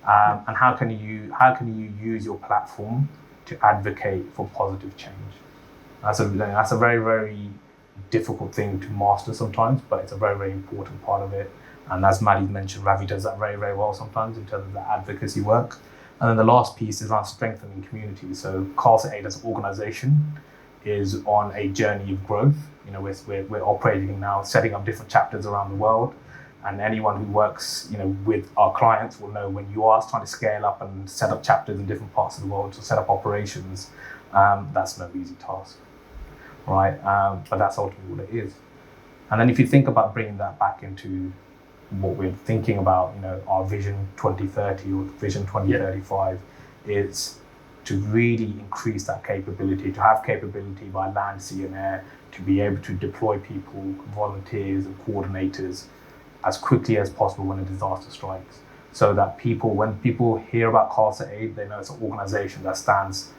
And how can you use your platform to advocate for positive change? That's a very, very difficult thing to master sometimes, but it's a very, very important part of it. And as Maddie mentioned, Ravi does that very, very well sometimes in terms of the advocacy work. And then the last piece is on strengthening communities. So Khalsa Aid as an organisation is on a journey of growth. We're operating now, setting up different chapters around the world. And anyone who works, with our clients will know when you are trying to scale up and set up chapters in different parts of the world to set up operations, that's no easy task, right? But that's ultimately what it is. And then if you think about bringing that back into what we're thinking about, our Vision 2030 or Vision 2035, is to really increase that capability, to have capability by land, sea and air, to be able to deploy people, volunteers and coordinators as quickly as possible when a disaster strikes. So that when people hear about Khalsa Aid, they know it's an organisation that stands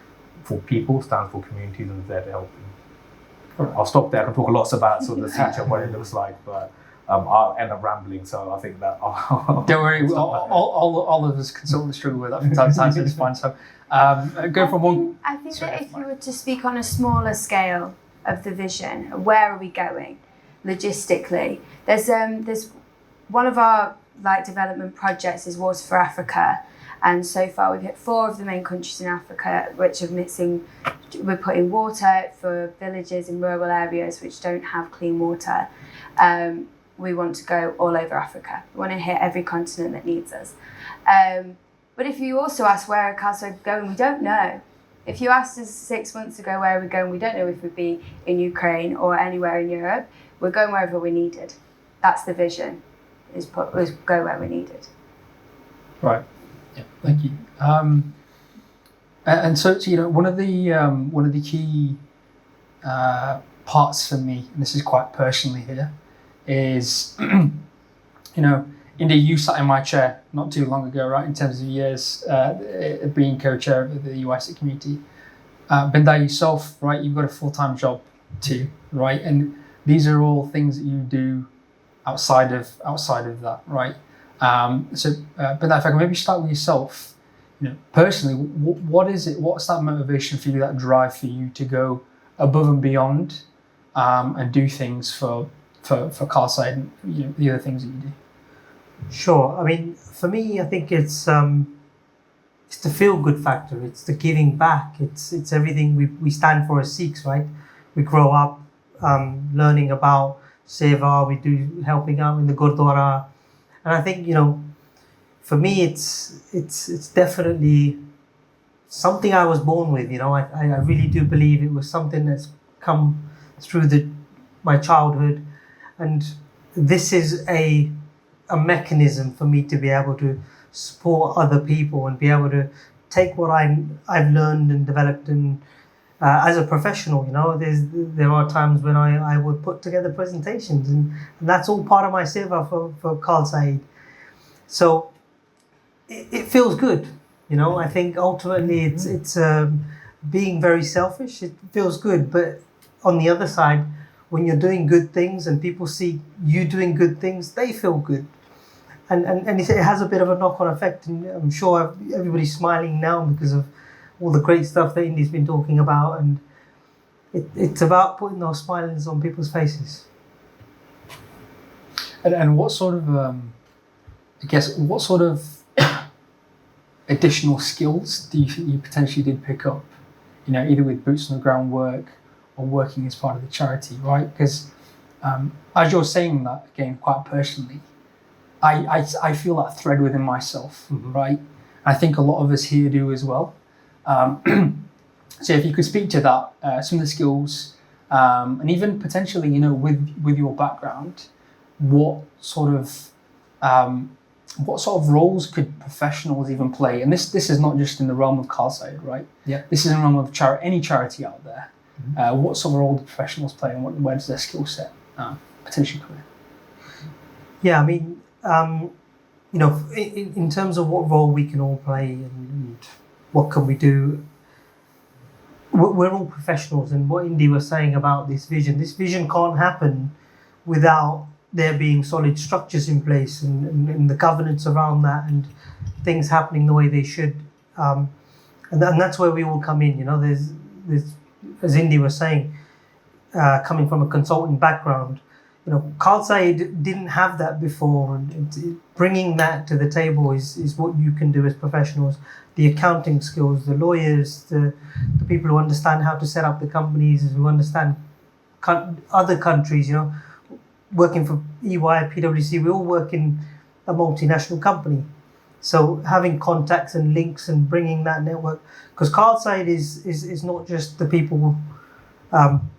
for people, stands for communities, and is there to help them. I'll stop there. I can talk lots about sort of the future, what it looks like, but I'll end up rambling, so I think that don't worry, all of us consultants struggle with that from time to time, so it's fine. So go from one. I think that if you were to speak on a smaller scale of the vision, where are we going logistically? There's one of our development projects is Water for Africa, and so far we've hit 4 of the main countries in Africa which are missing. We're putting water for villages in rural areas which don't have clean water. We want to go all over Africa. We want to hit every continent that needs us. But if you also ask where are Khalsa going, we don't know. If you asked us 6 months ago where are we going, we don't know if we'd be in Ukraine or anywhere in Europe. We're going wherever we're needed. That's the vision, is go where we're needed. Right. Yeah. Thank you. And so one of the key parts for me, and this is quite personally here, is India, you sat in my chair not too long ago, right? In terms of years being co-chair of the UIC community. Binda, yourself, right? You've got a full-time job too, right? And these are all things that you do outside of that, right? So Binda, if I can maybe start with yourself, personally, what is it? What's that motivation for you? That drive for you to go above and beyond and do things for Khalsa and the other things that you do? Sure. I mean, for me, I think it's the feel-good factor. It's the giving back. It's everything we stand for as Sikhs, right? We grow up learning about seva. We do helping out in the Gurdwara, and I think for me, it's definitely something I was born with. I really do believe it was something that's come through my childhood, and this is a mechanism for me to be able to support other people and be able to take what I've learned and developed and as a professional. There are times when I would put together presentations and that's all part of my seva for Khalsa Aid. So it feels good. I think ultimately it's being very selfish. It feels good, but on the other side, when you're doing good things and people see you doing good things, they feel good. And it has a bit of a knock-on effect. And I'm sure everybody's smiling now because of all the great stuff that Indy's been talking about. And it's about putting those smiles on people's faces. And what sort of, what sort of additional skills do you think you potentially did pick up, either with boots on the ground work or working as part of the charity, right? Because as you're saying that, again, quite personally, I feel that thread within myself, right? I think a lot of us here do as well. So if you could speak to that, some of the skills, and even potentially, with your background, what sort of roles could professionals even play? And this is not just in the realm of Khalsa, right? Yeah. This is in the realm of any charity out there. What sort of role do professionals play, and where does their skill set potentially come in? Yeah, I mean, in terms of what role we can all play and what can we do, we're all professionals. And what Indy was saying about this vision can't happen without there being solid structures in place and the governance around that and things happening the way they should. And that's where we all come in. There's as Indy was saying, coming from a consulting background, Khalsa didn't have that before, and bringing that to the table is what you can do as professionals. The accounting skills, the lawyers, the people who understand how to set up the companies, who understand other countries, working for EY, PwC, we all work in a multinational company. So having contacts and links and bringing that network, because Khalsa is not just the people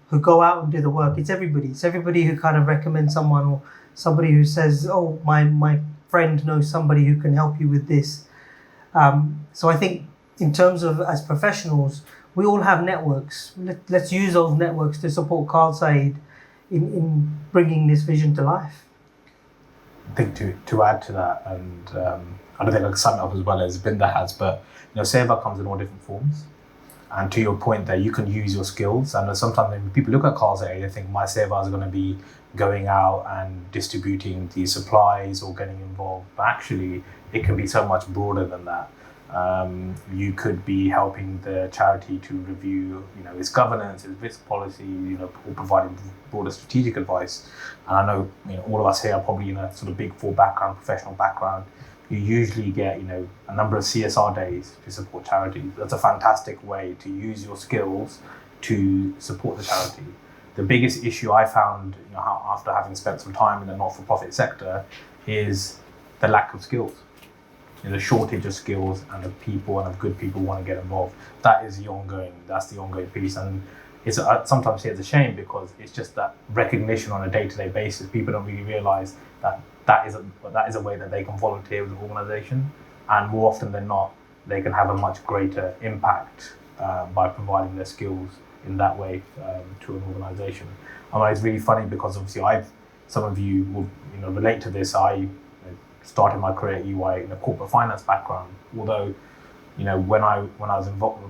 who go out and do the work. It's everybody. It's everybody who kind of recommends someone, or somebody who says, "Oh, my friend knows somebody who can help you with this." So I think in terms of as professionals, we all have networks. Let's use those networks to support Khalsa in bringing this vision to life. I think to add to that, and I don't think I can sum it up as well as Binda has, but Seva comes in all different forms. And to your point there, you can use your skills. And sometimes when people look at Khalsa, they think my Seva is going to be going out and distributing these supplies or getting involved. But actually, it can be so much broader than that. You could be helping the charity to review, its governance, its risk policy, or providing broader strategic advice. And I know, all of us here are probably in a sort of Big Four background, professional background. You usually get, a number of CSR days to support charities. That's a fantastic way to use your skills to support the charity. The biggest issue I found, after having spent some time in the not-for-profit sector, is the lack of skills. The shortage of skills and of people and of good people want to get involved. That's the ongoing piece. And it's sometimes it's a shame because it's just that recognition on a day-to-day basis. People don't really realise that is a way that they can volunteer with the organisation, and more often than not, they can have a much greater impact by providing their skills in that way to an organisation. It's really funny because obviously some of you will relate to this. I started my career at EY in a corporate finance background. Although, when I was involved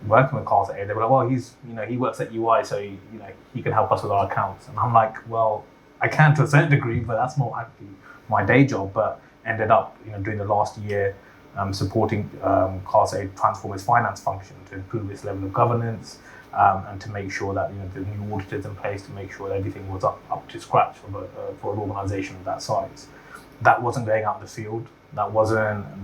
working with Khalsa, they were like, well, he works at EY, so he can help us with our accounts. And I'm like, well, I can to a certain degree, but that's not actually my day job. But ended up, during the last year, supporting Khalsa transform its finance function to improve its level of governance, and to make sure that the new auditors in place to make sure that everything was up to scratch for an organisation of that size. That wasn't going out in the field. That wasn't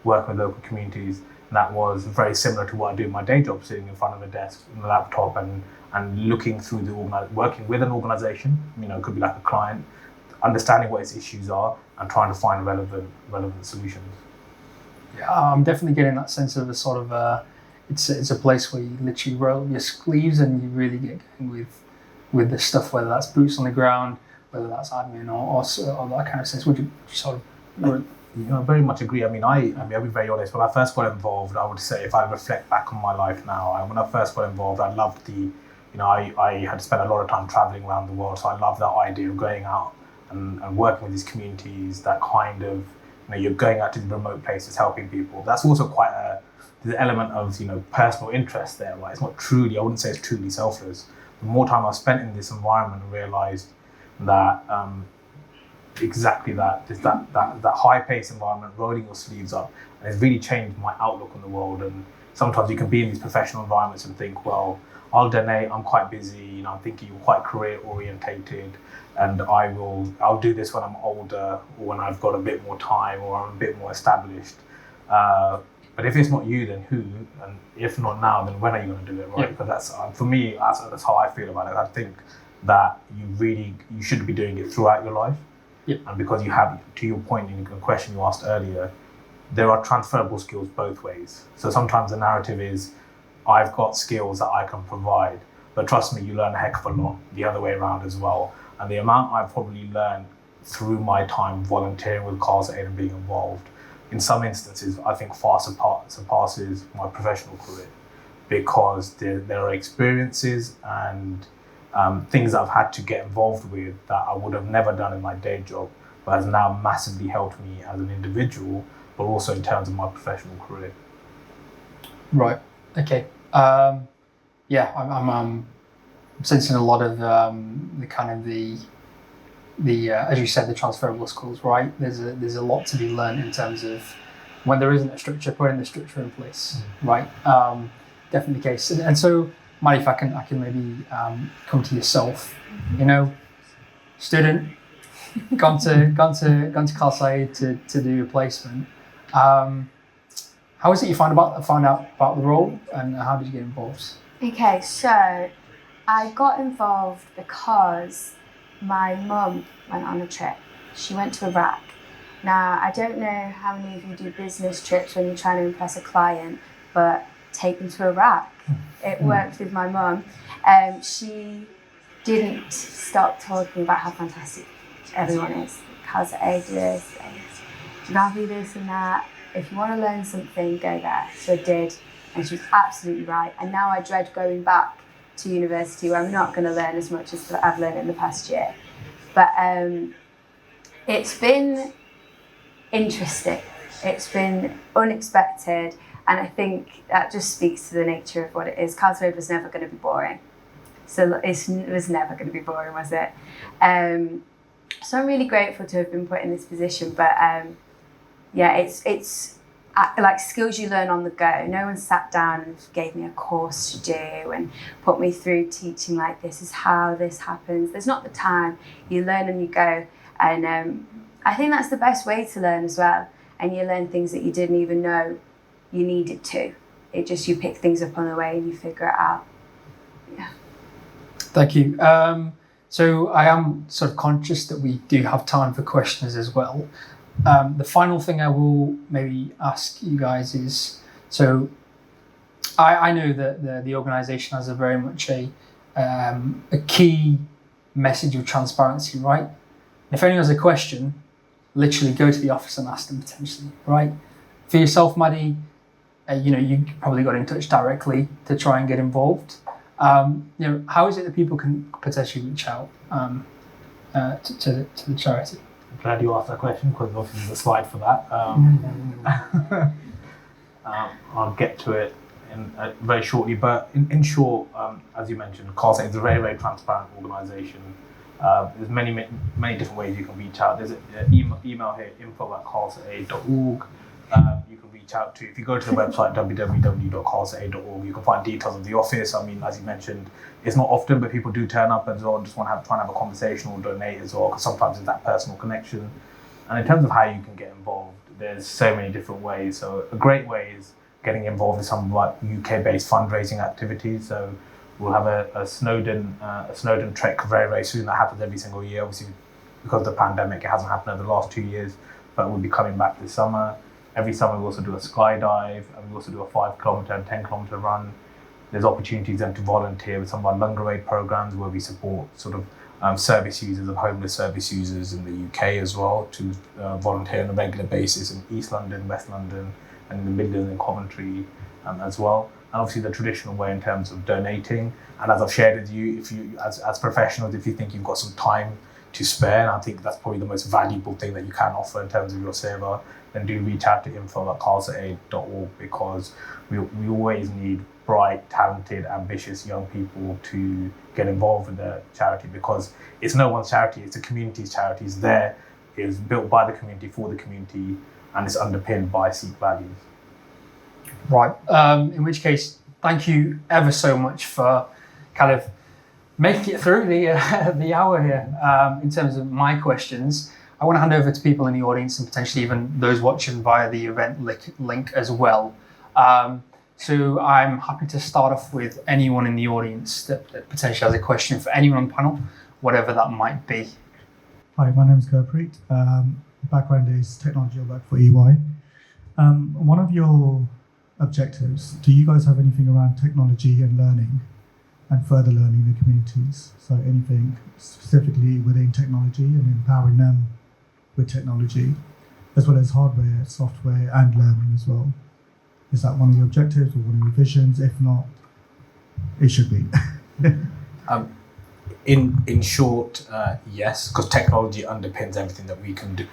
working with local communities. That was very similar to what I do in my day job, sitting in front of a desk, on a laptop, and looking through working with an organisation. It could be like a client, understanding what its issues are and trying to find relevant solutions. Yeah, I'm definitely getting that sense of a sort of it's a place where you literally roll up your sleeves and you really get going with the stuff, whether that's boots on the ground, whether that's admin or that kind of sense. Would you sort of? I very much agree. I'll be very honest. When I first got involved, I would say if I reflect back on my life now, when I first got involved, I loved I had spent a lot of time traveling around the world, so I love that idea of going out and working with these communities, that kind of, you're going out to the remote places, helping people. That's also quite the element of, personal interest there, right? It's not truly, I wouldn't say it's truly selfless. The more time I've spent in this environment, I realised that exactly that high-paced environment, rolling your sleeves up, and it's really changed my outlook on the world. And sometimes you can be in these professional environments and think, well, I'll donate, I'm quite busy, I'm thinking you're quite career orientated, and I'll do this when I'm older or when I've got a bit more time or I'm a bit more established. But if it's not you, then who? And if not now, then when are you going to do it, right? Yeah. Because that's, for me, that's how I feel about it. I think that you should be doing it throughout your life. Yeah. And because you have, to your point in the question you asked earlier, there are transferable skills both ways. So sometimes the narrative is, I've got skills that I can provide, but trust me, you learn a heck of a lot the other way around as well. And the amount I've probably learned through my time volunteering with Khalsa Aid and being involved, in some instances, I think far surpasses my professional career, because there are experiences and things that I've had to get involved with that I would have never done in my day job, but has now massively helped me as an individual, but also in terms of my professional career. Right. Okay. Yeah, I'm sensing a lot of the kind of the as you said, the transferable skills, right? There's a lot to be learned in terms of when there isn't a structure, putting the structure in place, right? Definitely the case. And so, Mari, if I can maybe come to yourself, student, gone to Khalsa Aid to do your placement. How is it you found out about the role, and how did you get involved? Okay, so I got involved because my mum went on a trip. She went to Iraq. Now, I don't know how many of you do business trips when you're trying to impress a client, but take them to Iraq. It worked with my mum. She didn't stop talking about how fantastic everyone is. Khalsa Aid this, Ravi this and that. If you want to learn something, go there. So I did, and she was absolutely right. And now I dread going back to university where I'm not going to learn as much as I've learned in the past year. But it's been interesting. It's been unexpected, and I think that just speaks to the nature of what it is. Khalsa Aid was never going to be boring. So it was never going to be boring, was it? So I'm really grateful to have been put in this position, but yeah, it's like skills you learn on the go. No one sat down and gave me a course to do and put me through teaching like this is how this happens. There's not the time. You learn and you go. And I think that's the best way to learn as well. And you learn things that you didn't even know you needed to. It just, you pick things up on the way and you figure it out. Yeah. Thank you. So I am sort of conscious that we do have time for questions as well. The final thing I will maybe ask you guys is, so I know that the organisation has a very much a key message of transparency, right? If anyone has a question, literally go to the office and ask them potentially, right? For yourself, Maddie, you probably got in touch directly to try and get involved. How is it that people can potentially reach out to the charity? I'm glad you asked that question, because obviously there's a slide for that. I'll get to it very shortly, but in short, as you mentioned, Khalsa Aid is a very, very transparent organisation. There's many different ways you can reach out. There's an email here, info@khalsaaid.org. You can reach out to, if you go to the website www.khalsaaid.org, you can find details of the office. I mean, as you mentioned, it's not often, but people do turn up as well, just want to try and have a conversation or donate as well, because sometimes it's that personal connection. And in terms of how you can get involved, there's so many different ways. So a great way is getting involved in some like UK-based fundraising activities. So we'll have a Snowdon trek very, very soon. That happens every single year. Obviously, because of the pandemic, it hasn't happened over the last 2 years, but we'll be coming back this summer. Every summer we also do a skydive, and we also do a 5 kilometre and 10 kilometre run. There's opportunities then to volunteer with some of our Longer Aid programs, where we support sort of service users of homeless service users in the UK as well, to volunteer on a regular basis in East London, West London, and in the Midlands and Coventry as well. And obviously the traditional way in terms of donating. And as I've shared with you, if you as professionals, if you think you've got some time to spare, and I think that's probably the most valuable thing that you can offer in terms of your saver, then do reach out to info@khalsaaid.org, because we always need bright, talented, ambitious young people to get involved with the charity, because it's no one's charity, it's the community's charity. It's there, it's built by the community for the community, and it's underpinned by Sikh values. Right. In which case, thank you ever so much for kind of make it through the hour here. In terms of my questions, I want to hand over to people in the audience and potentially even those watching via the event link as well. So I'm happy to start off with anyone in the audience that potentially has a question for anyone on the panel, whatever that might be. Hi, my name is Gurpreet. Background is technology. I work for EY. One of your objectives, do you guys have anything around technology and learning and further learning in the communities? So anything specifically within technology and empowering them with technology, as well as hardware, software, and learning as well? Is that one of your objectives or one of your visions? If not, it should be. In short, yes, because technology underpins everything that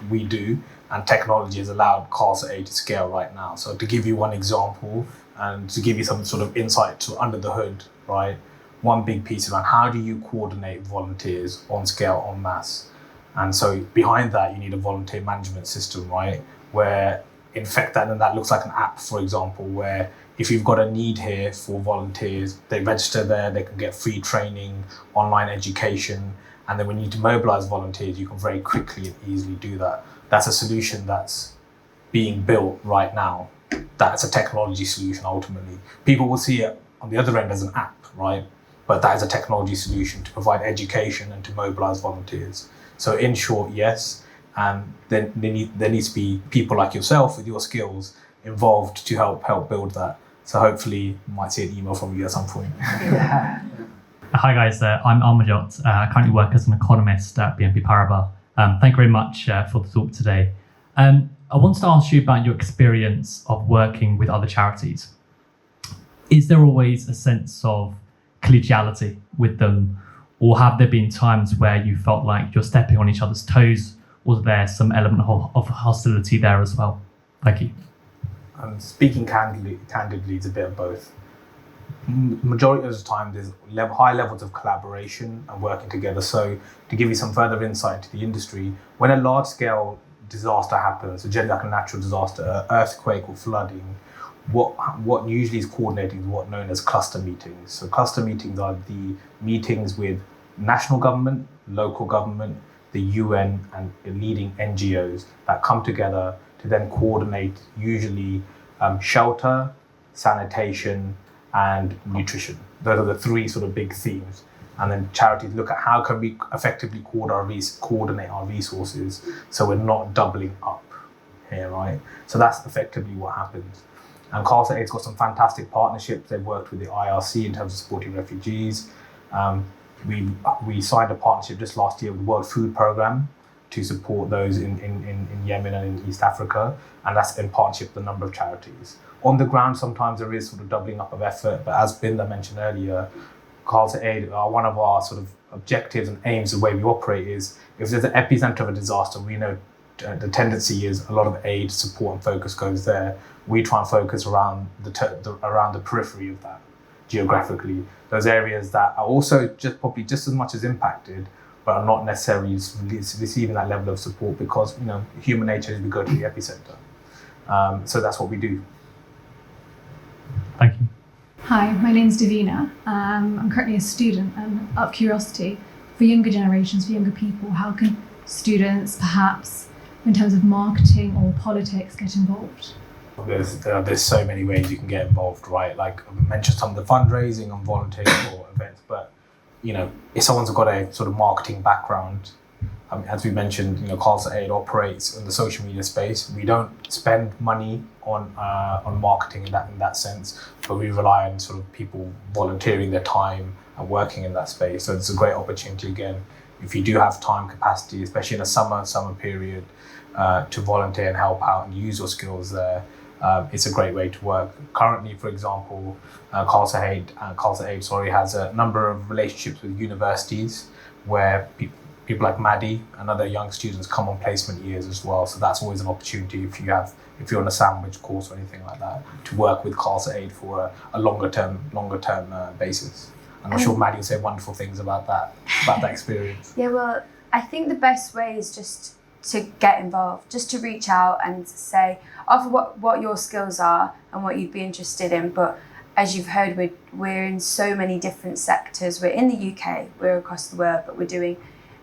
we do, and technology has allowed Khalsa Aid to scale right now. So to give you one example, and to give you some sort of insight to under the hood, right? One big piece around how do you coordinate volunteers on scale, en masse? And so behind that, you need a volunteer management system, right? Where in fact that looks like an app, for example, where if you've got a need here for volunteers, they register there, they can get free training, online education, and then when you need to mobilize volunteers, you can very quickly and easily do that. That's a solution that's being built right now. That's a technology solution ultimately. People will see it on the other end as an app, right? But that is a technology solution to provide education and to mobilize volunteers. So in short, yes, and then there needs to be people like yourself with your skills involved to help build that. So hopefully you might see an email from you at some point. Hi guys, I'm Armajot. I currently work as an economist at BNP Paribas. Thank you very much for the talk today. I wanted to ask you about your experience of working with other charities. Is there always a sense of collegiality with them, or have there been times where you felt like you're stepping on each other's toes? Was there some element of hostility there as well? Thank you. Speaking candidly, it's a bit of both. Majority of the time, there's high levels of collaboration and working together. So to give you some further insight to the industry, when a large-scale disaster happens, so generally like a natural disaster, earthquake or flooding, what usually is coordinating is what's known as cluster meetings. So cluster meetings are the meetings with national government, local government, the UN, and leading NGOs that come together to then coordinate usually shelter, sanitation, and nutrition. Those are the three sort of big themes. And then charities look at how can we effectively coordinate our resources so we're not doubling up here, right? So that's effectively what happens. And Khalsa Aid's got some fantastic partnerships. They've worked with the IRC in terms of supporting refugees. We signed a partnership just last year with the World Food Programme to support those in Yemen and in East Africa, and that's in partnership with a number of charities. On the ground, sometimes there is sort of doubling up of effort, but as Binda mentioned earlier, Khalsa Aid, one of our sort of objectives and aims, the way we operate is, if there's an epicenter of a disaster, we know the tendency is a lot of aid, support and focus goes there. We try and focus around the periphery of that, geographically. Those areas that are also probably just as much as impacted, but are not necessarily receiving that level of support because, human nature is we go to the epicenter. So that's what we do. Thank you. Hi, my name's Davina. I'm currently a student, and out of curiosity, for younger generations, for younger people, how can students perhaps, in terms of marketing or politics, get involved? There's so many ways you can get involved, right? Like I mentioned some of the fundraising and volunteering for events, but if someone's got a sort of marketing background, as we mentioned, Khalsa Aid operates in the social media space. We don't spend money on marketing in that sense, but we rely on sort of people volunteering their time and working in that space. So it's a great opportunity again, if you do have time capacity, especially in a summer period, to volunteer and help out and use your skills there. It's a great way to work. Currently, for example, Khalsa Aid has a number of relationships with universities where people like Maddie and other young students come on placement years as well. So that's always an opportunity if you're on a sandwich course or anything like that, to work with Khalsa Aid for a longer term basis. And I'm sure Maddie will say wonderful things about that experience. Yeah, well, I think the best way is just to get involved, just to reach out and say, offer what your skills are and what you'd be interested in, but as you've heard, we're in so many different sectors. We're in the UK, we're across the world, but we're doing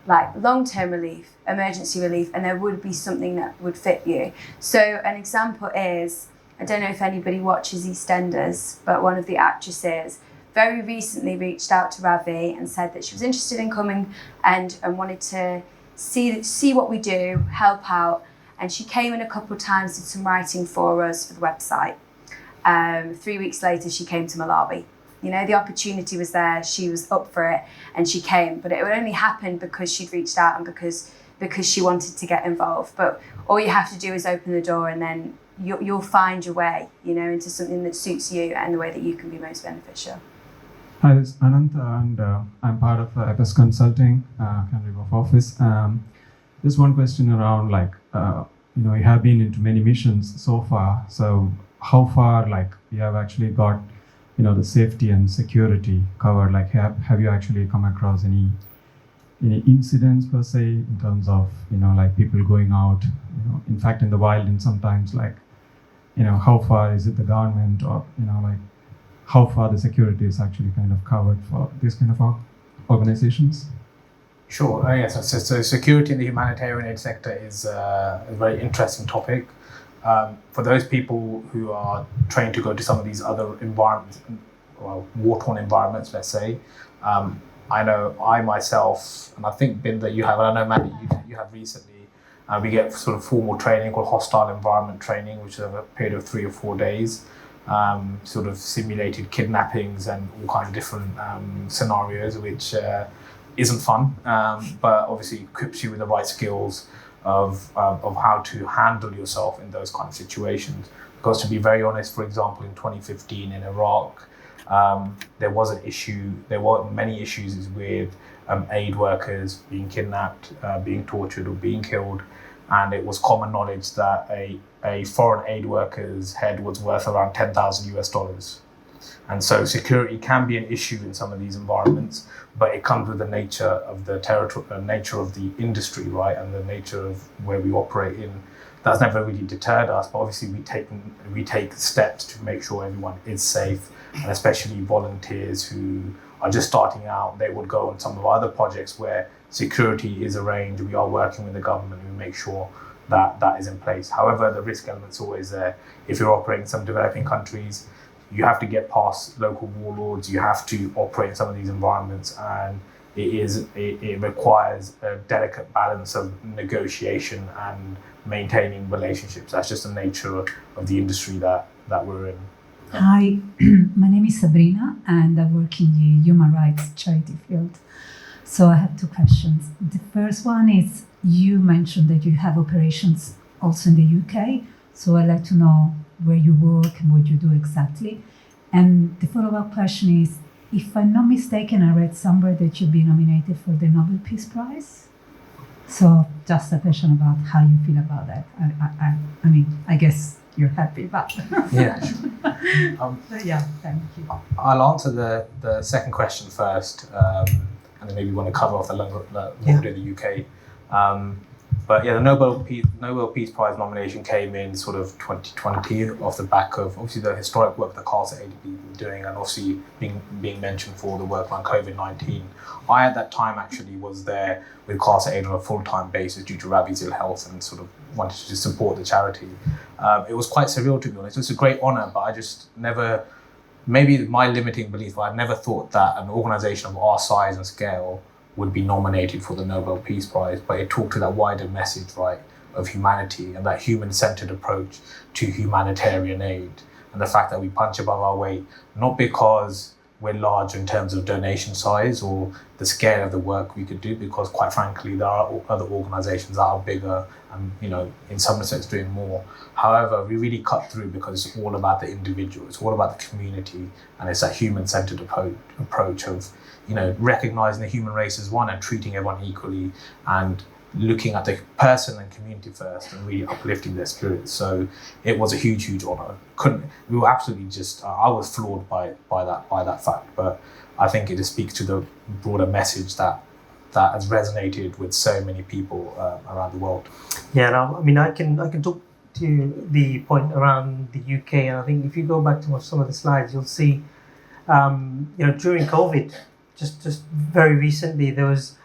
like long-term relief, emergency relief, and there would be something that would fit you. So an example is, I don't know if anybody watches EastEnders, but one of the actresses very recently reached out to Ravi and said that she was interested in coming and wanted to see what we do, help out. And she came in a couple of times, did some writing for us for the website. 3 weeks later, she came to Malawi. You know, the opportunity was there, she was up for it, and she came. But it would only happen because she'd reached out and because she wanted to get involved. But all you have to do is open the door, and then you'll find your way, you know, into something that suits you and the way that you can be most beneficial. Hi, this is Anant, and I'm part of FS Consulting, Country of Office. Just one question around, like, you know, you have been into many missions so far. So how far, like, you have actually got, you know, the safety and security covered? Like, have you actually come across any incidents per se in terms of, you know, like people going out, you know, in fact in the wild, and sometimes, like, you know, how far is it the government, or, you know, like how far the security is actually kind of covered for this kind of organizations? Sure. Yes. So security in the humanitarian aid sector is a very interesting topic. For those people who are trained to go to some of these other environments, well, war-torn environments, let's say, I know I myself, and I think Binda, you have, and I know Maddie, you have recently, we get sort of formal training called hostile environment training, which is over a period of 3 or 4 days, sort of simulated kidnappings and all kinds of different scenarios, which isn't fun, but obviously equips you with the right skills of how to handle yourself in those kind of situations. Because to be very honest, for example, in 2015 in Iraq, there was an issue, there were many issues with aid workers being kidnapped, being tortured or being killed. And it was common knowledge that a foreign aid worker's head was worth around $10,000 US. And so security can be an issue in some of these environments, but it comes with the nature of the territory, nature of the industry, right, and the nature of where we operate in. That's never really deterred us, but obviously we take steps to make sure everyone is safe, and especially volunteers who are just starting out. They would go on some of our other projects where security is arranged. We are working with the government. We make sure that that is in place. However, the risk element's always there. If you're operating in some developing countries, you have to get past local warlords. You have to operate in some of these environments, and it requires a delicate balance of negotiation and maintaining relationships. That's just the nature of the industry that we're in. Hi, my name is Sabrina, and I work in the human rights charity field. So I have 2 questions. The first one is, you mentioned that you have operations also in the UK. So I'd like to know where you work and what you do exactly. And the follow-up question is, if I'm not mistaken, I read somewhere that you've been nominated for the Nobel Peace Prize. So just a question about how you feel about that. I mean, I guess you're happy, but yeah, yeah, thank you. I'll answer the second question first, and then maybe want to cover off the what we do in the UK. But yeah, the Nobel Peace Prize nomination came in sort of 2020 off the back of obviously the historic work that Khalsa Aid have been doing, and obviously being mentioned for the work on COVID-19. I at that time actually was there with Khalsa Aid on a full-time basis due to Ravi's ill health, and sort of wanted to support the charity. It was quite surreal, to be honest. It was a great honour, but I just never, maybe my limiting belief, but I never thought that an organisation of our size and scale would be nominated for the Nobel Peace Prize. But it talked to that wider message, right, of humanity and that human-centred approach to humanitarian aid, and the fact that we punch above our weight, not because we're large in terms of donation size or the scale of the work we could do, because quite frankly, there are other organisations that are bigger and, you know, in some respects doing more. However, we really cut through because it's all about the individual, it's all about the community, and it's a human-centred approach of, you know, recognising the human race as one and treating everyone equally, and looking at the person and community first and really uplifting their spirits. So it was a huge, huge honour. We were absolutely just, I was floored by that fact, but I think it just speaks to the broader message that has resonated with so many people around the world. Yeah, I mean, I can talk to the point around the UK, and I think if you go back to some of the slides, you'll see, during COVID, just very recently, there was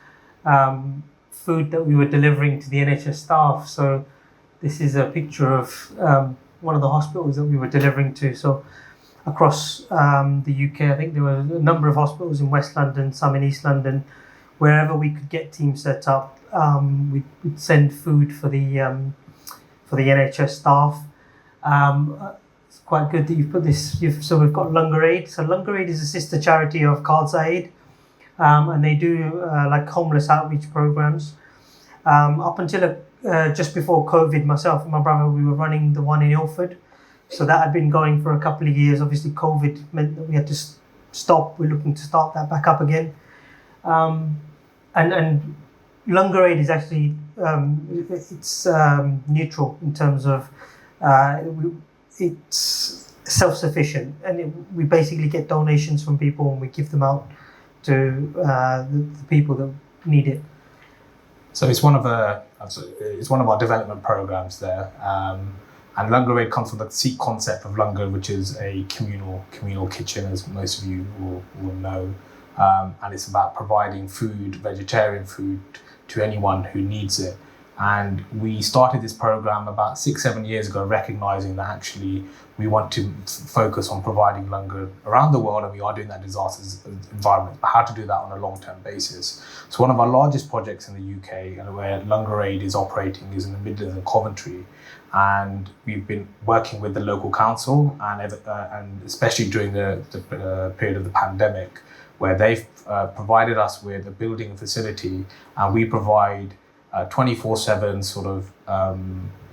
food that we were delivering to the NHS staff. So this is a picture of one of the hospitals that we were delivering to. So across the UK, I think there were a number of hospitals in West London, some in East London. Wherever we could get teams set up, we'd send food for the NHS staff. It's quite good that you've put this. So we've got Lunga Aid. So Lunga Aid is a sister charity of Khalsa Aid, and they do like homeless outreach programs. Up until just before COVID, myself and my brother, we were running the one in Ilford. So that had been going for a couple of years. Obviously, COVID meant that we had to stop. We're looking to start that back up again. And Lunga Aid is actually it's neutral in terms of it's self-sufficient, and we basically get donations from people and we give them out to the people that need it. So it's one of our development programs there, and Lunga Aid comes from the SIKH concept of Lunga, which is a communal kitchen, as most of you will know, and it's about providing food, vegetarian food, to anyone who needs it. And we started this program about 6-7 years ago, recognizing that actually we want to focus on providing Lunga around the world, and we are doing that in disasters environment, but how to do that on a long-term basis. So one of our largest projects in the UK, and where Lunga Aid is operating, is in the Midlands and Coventry. And we've been working with the local council, and especially during the period of the pandemic, where they've provided us with a building facility, and we provide 24/7 sort of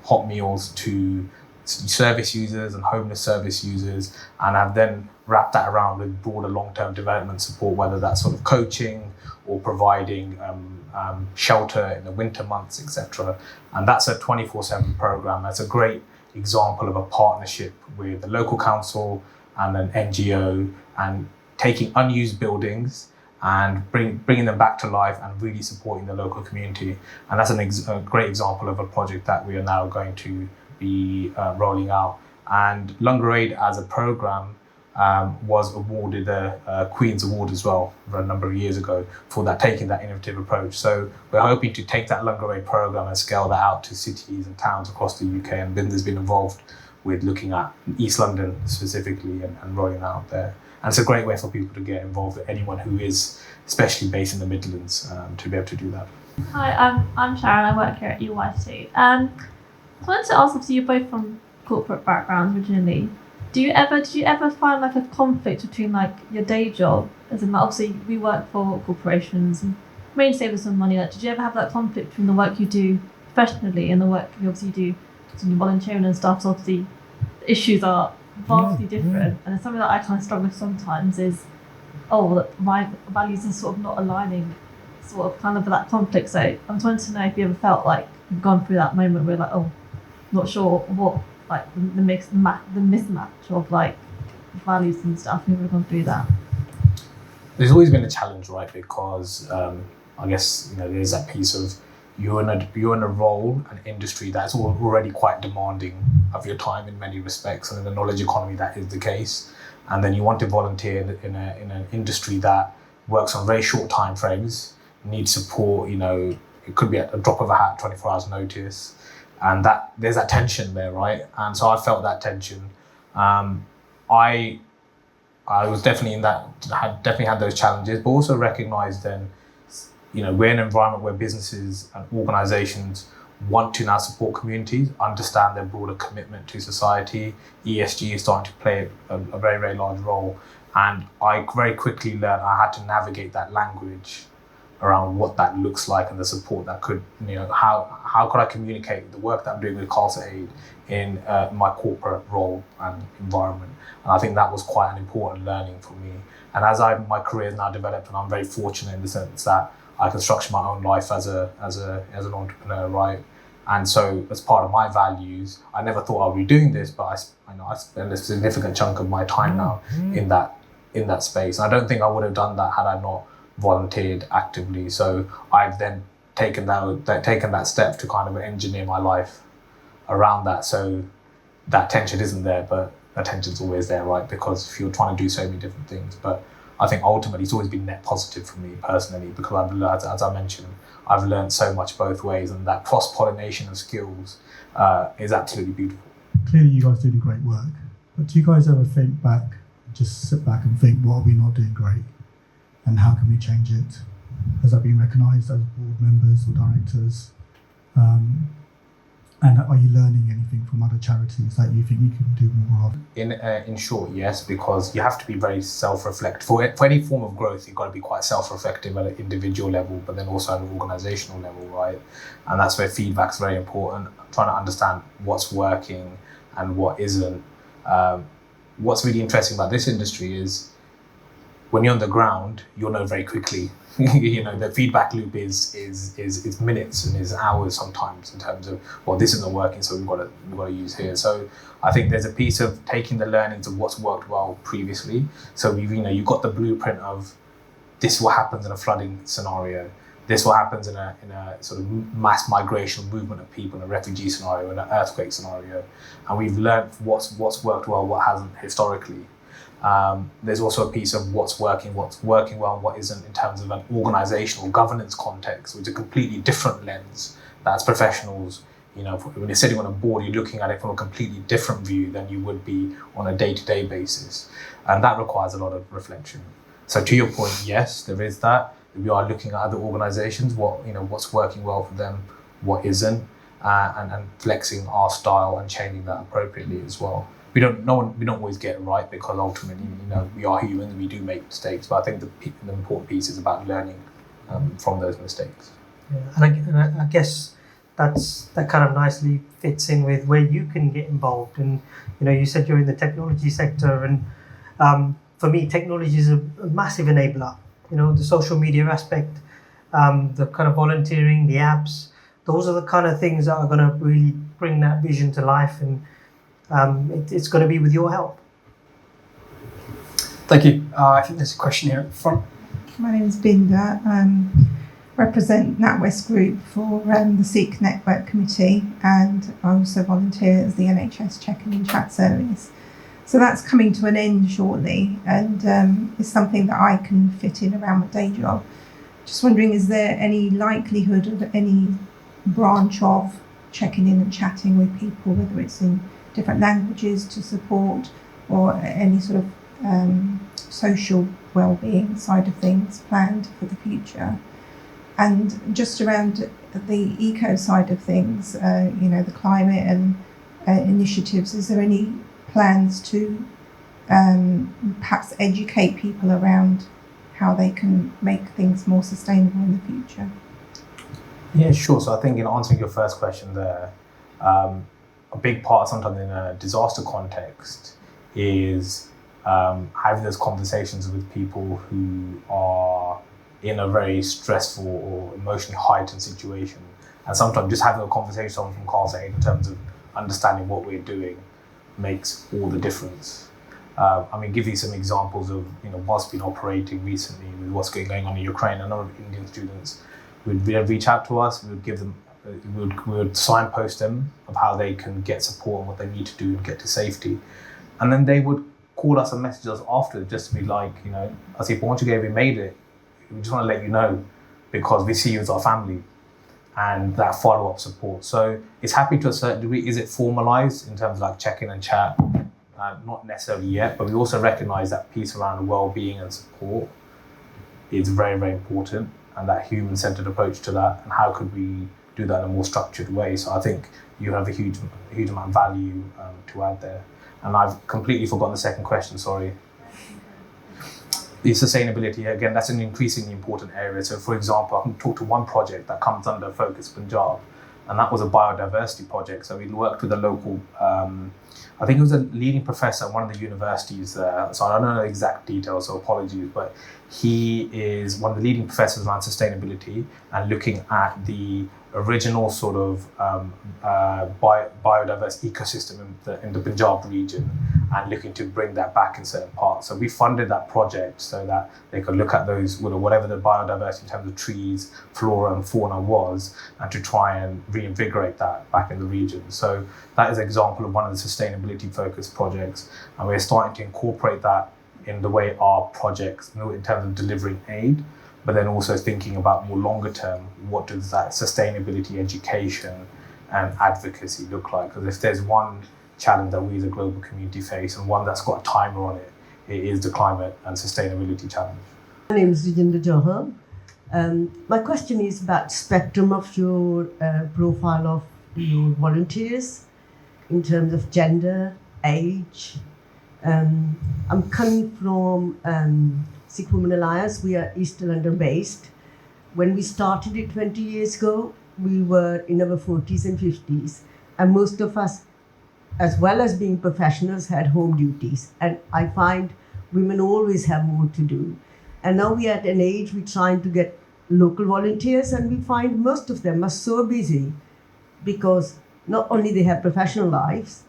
hot meals to service users and homeless service users, and have then wrapped that around with broader long-term development support, whether that's sort of coaching or providing shelter in the winter months, etc. And that's a 24/7 program. That's a great example of a partnership with the local council and an NGO, and taking unused buildings and bringing them back to life and really supporting the local community. And that's a great example of a project that we are now going to be rolling out. And Lunga Aid as a program was awarded a Queen's Award as well a number of years ago for that, taking that innovative approach. So we're hoping to take that Lunga Aid program and scale that out to cities and towns across the UK. And Binda's been involved with looking at East London specifically and rolling that out there. And it's a great way for people to get involved, with anyone who is especially based in the Midlands, to be able to do that. Hi, I'm Sharon. I work here at EYC. I wanted to ask, obviously you're both from corporate backgrounds originally. Did you ever find like a conflict between like your day job, as in obviously we work for corporations and mainly save us some money. Like, did you ever have that conflict between the work you do professionally and the work you obviously do some volunteering and stuff? So obviously the issues are vastly different, and it's something that I kind of struggle with sometimes is, my values are sort of not aligning, sort of kind of that conflict. So I'm trying to know if you ever felt like you've gone through that moment where like, not sure what, like the mismatch of like values and stuff. Have you ever gone through that? There's always been a challenge, right? Because I guess there's that piece of you're in a role, an industry that's already quite demanding of your time in many respects, and in the knowledge economy that is the case. And then you want to volunteer in an industry that works on very short time frames, needs support. It could be at a drop of a hat, 24 hours notice, and that there's that tension there, right? And so I felt that tension. I was definitely definitely had those challenges, but also recognised then, we're in an environment where businesses and organisations want to now support communities, understand their broader commitment to society. ESG is starting to play a very, very large role. And I very quickly learned I had to navigate that language around what that looks like, and the support that could, how could I communicate the work that I'm doing with Khalsa Aid in my corporate role and environment. And I think that was quite an important learning for me. And as my career has now developed, and I'm very fortunate in the sense that I can structure my own life as an entrepreneur, right? And so, as part of my values, I never thought I would be doing this, but I spend a significant chunk of my time now in that space. And I don't think I would have done that had I not volunteered actively. So I've then taken that step to kind of engineer my life around that, so that tension isn't there, but that tension's always there, right? Because if you're trying to do so many different things, but I think ultimately it's always been net positive for me personally, because as I mentioned, I've learned so much both ways, and that cross-pollination of skills is absolutely beautiful. Clearly you guys are doing great work, but do you guys ever think back, just sit back and think, what are we not doing great? And how can we change it? Has that been recognised as board members or directors? And are you learning anything from other charities that you think you can do more of? In short, yes, because you have to be very self-reflective. For any form of growth, you've got to be quite self-reflective at an individual level, but then also at an organisational level, right? And that's where feedback's very important. Trying to understand what's working and what isn't. What's really interesting about this industry is when you're on the ground, you'll know very quickly. The feedback loop is minutes and is hours sometimes in terms of, well, this isn't working, so we've got to use here. So I think there's a piece of taking the learnings of what's worked well previously. So you've got the blueprint of this is what happens in a flooding scenario. This is what happens in a sort of mass migration movement of people in a refugee scenario, in an earthquake scenario, and we've learned what's worked well, what hasn't historically. There's also a piece of what's working well, and what isn't in terms of an organizational governance context, which is a completely different lens. That's professionals. When you're sitting on a board, you're looking at it from a completely different view than you would be on a day-to-day basis. And that requires a lot of reflection. So to your point, yes, there is that. We are looking at other organizations, what's working well for them, what isn't, and flexing our style and changing that appropriately as well. We don't always get it right, because ultimately, we are human, we do make mistakes. But I think the important piece is about learning from those mistakes. Yeah, and I guess that kind of nicely fits in with where you can get involved. And you said you're in the technology sector, and for me, technology is a massive enabler. The social media aspect, the kind of volunteering, the apps. Those are the kind of things that are going to really bring that vision to life, and it's going to be with your help. Thank you. I think there's a question here at the front. My name is Binda. Represent NatWest Group for the SIKH Network Committee, and I also volunteer as the NHS check-in and chat service. So that's coming to an end shortly, and it's something that I can fit in around my day job. Just wondering, is there any likelihood of any branch of checking in and chatting with people, whether it's in different languages to support, or any sort of social well-being side of things planned for the future? And just around the eco side of things, the climate and initiatives, is there any plans to perhaps educate people around how they can make things more sustainable in the future? Yeah, sure. So I think in answering your first question there, a big part sometimes in a disaster context is having those conversations with people who are in a very stressful or emotionally heightened situation. And sometimes just having a conversation from Khalsa in terms of understanding what we're doing makes all the difference. Give you some examples of what's been operating recently with what's going on in Ukraine. A number of Indian students would reach out to us. We would give them, we would signpost them of how they can get support and what they need to do and get to safety. And then they would call us and message us after, just to be like, I say, once you made it, we just want to let you know because we see you as our family, and that follow-up support. So it's happy to a certain degree. Is it formalized in terms of like check-in and chat? Not necessarily yet, but we also recognize that piece around well-being and support is very, very important, and that human-centered approach to that, and how could we do that in a more structured way. So I think you have a huge amount of value to add there. And I've completely forgotten the second question, sorry. The sustainability, again, that's an increasingly important area. So for example, I can talk to one project that comes under Focus Punjab, and that was a biodiversity project. So we worked with a local, I think it was a leading professor at one of the universities there. So I don't know the exact details, so apologies, but he is one of the leading professors around sustainability and looking at the original sort of biodiverse ecosystem in the Punjab region, and looking to bring that back in certain parts. So we funded that project so that they could look at those, whatever the biodiversity in terms of trees, flora and fauna was, and to try and reinvigorate that back in the region. So that is an example of one of the sustainability focused projects, and we're starting to incorporate that in the way our projects, in terms of delivering aid, but then also thinking about more longer term, what does that sustainability education and advocacy look like? Because if there's one challenge that we as a global community face, and one that's got a timer on it, it is the climate and sustainability challenge. My name is Vijinda Johar. My question is about spectrum of your profile of your volunteers in terms of gender, age. I'm coming from Sikh Women Alliance. We are East London based. When we started it 20 years ago, we were in our 40s and 50s, and most of us, as well as being professionals, had home duties. And I find women always have more to do. And now we are at an age we're trying to get local volunteers, and we find most of them are so busy because not only they have professional lives,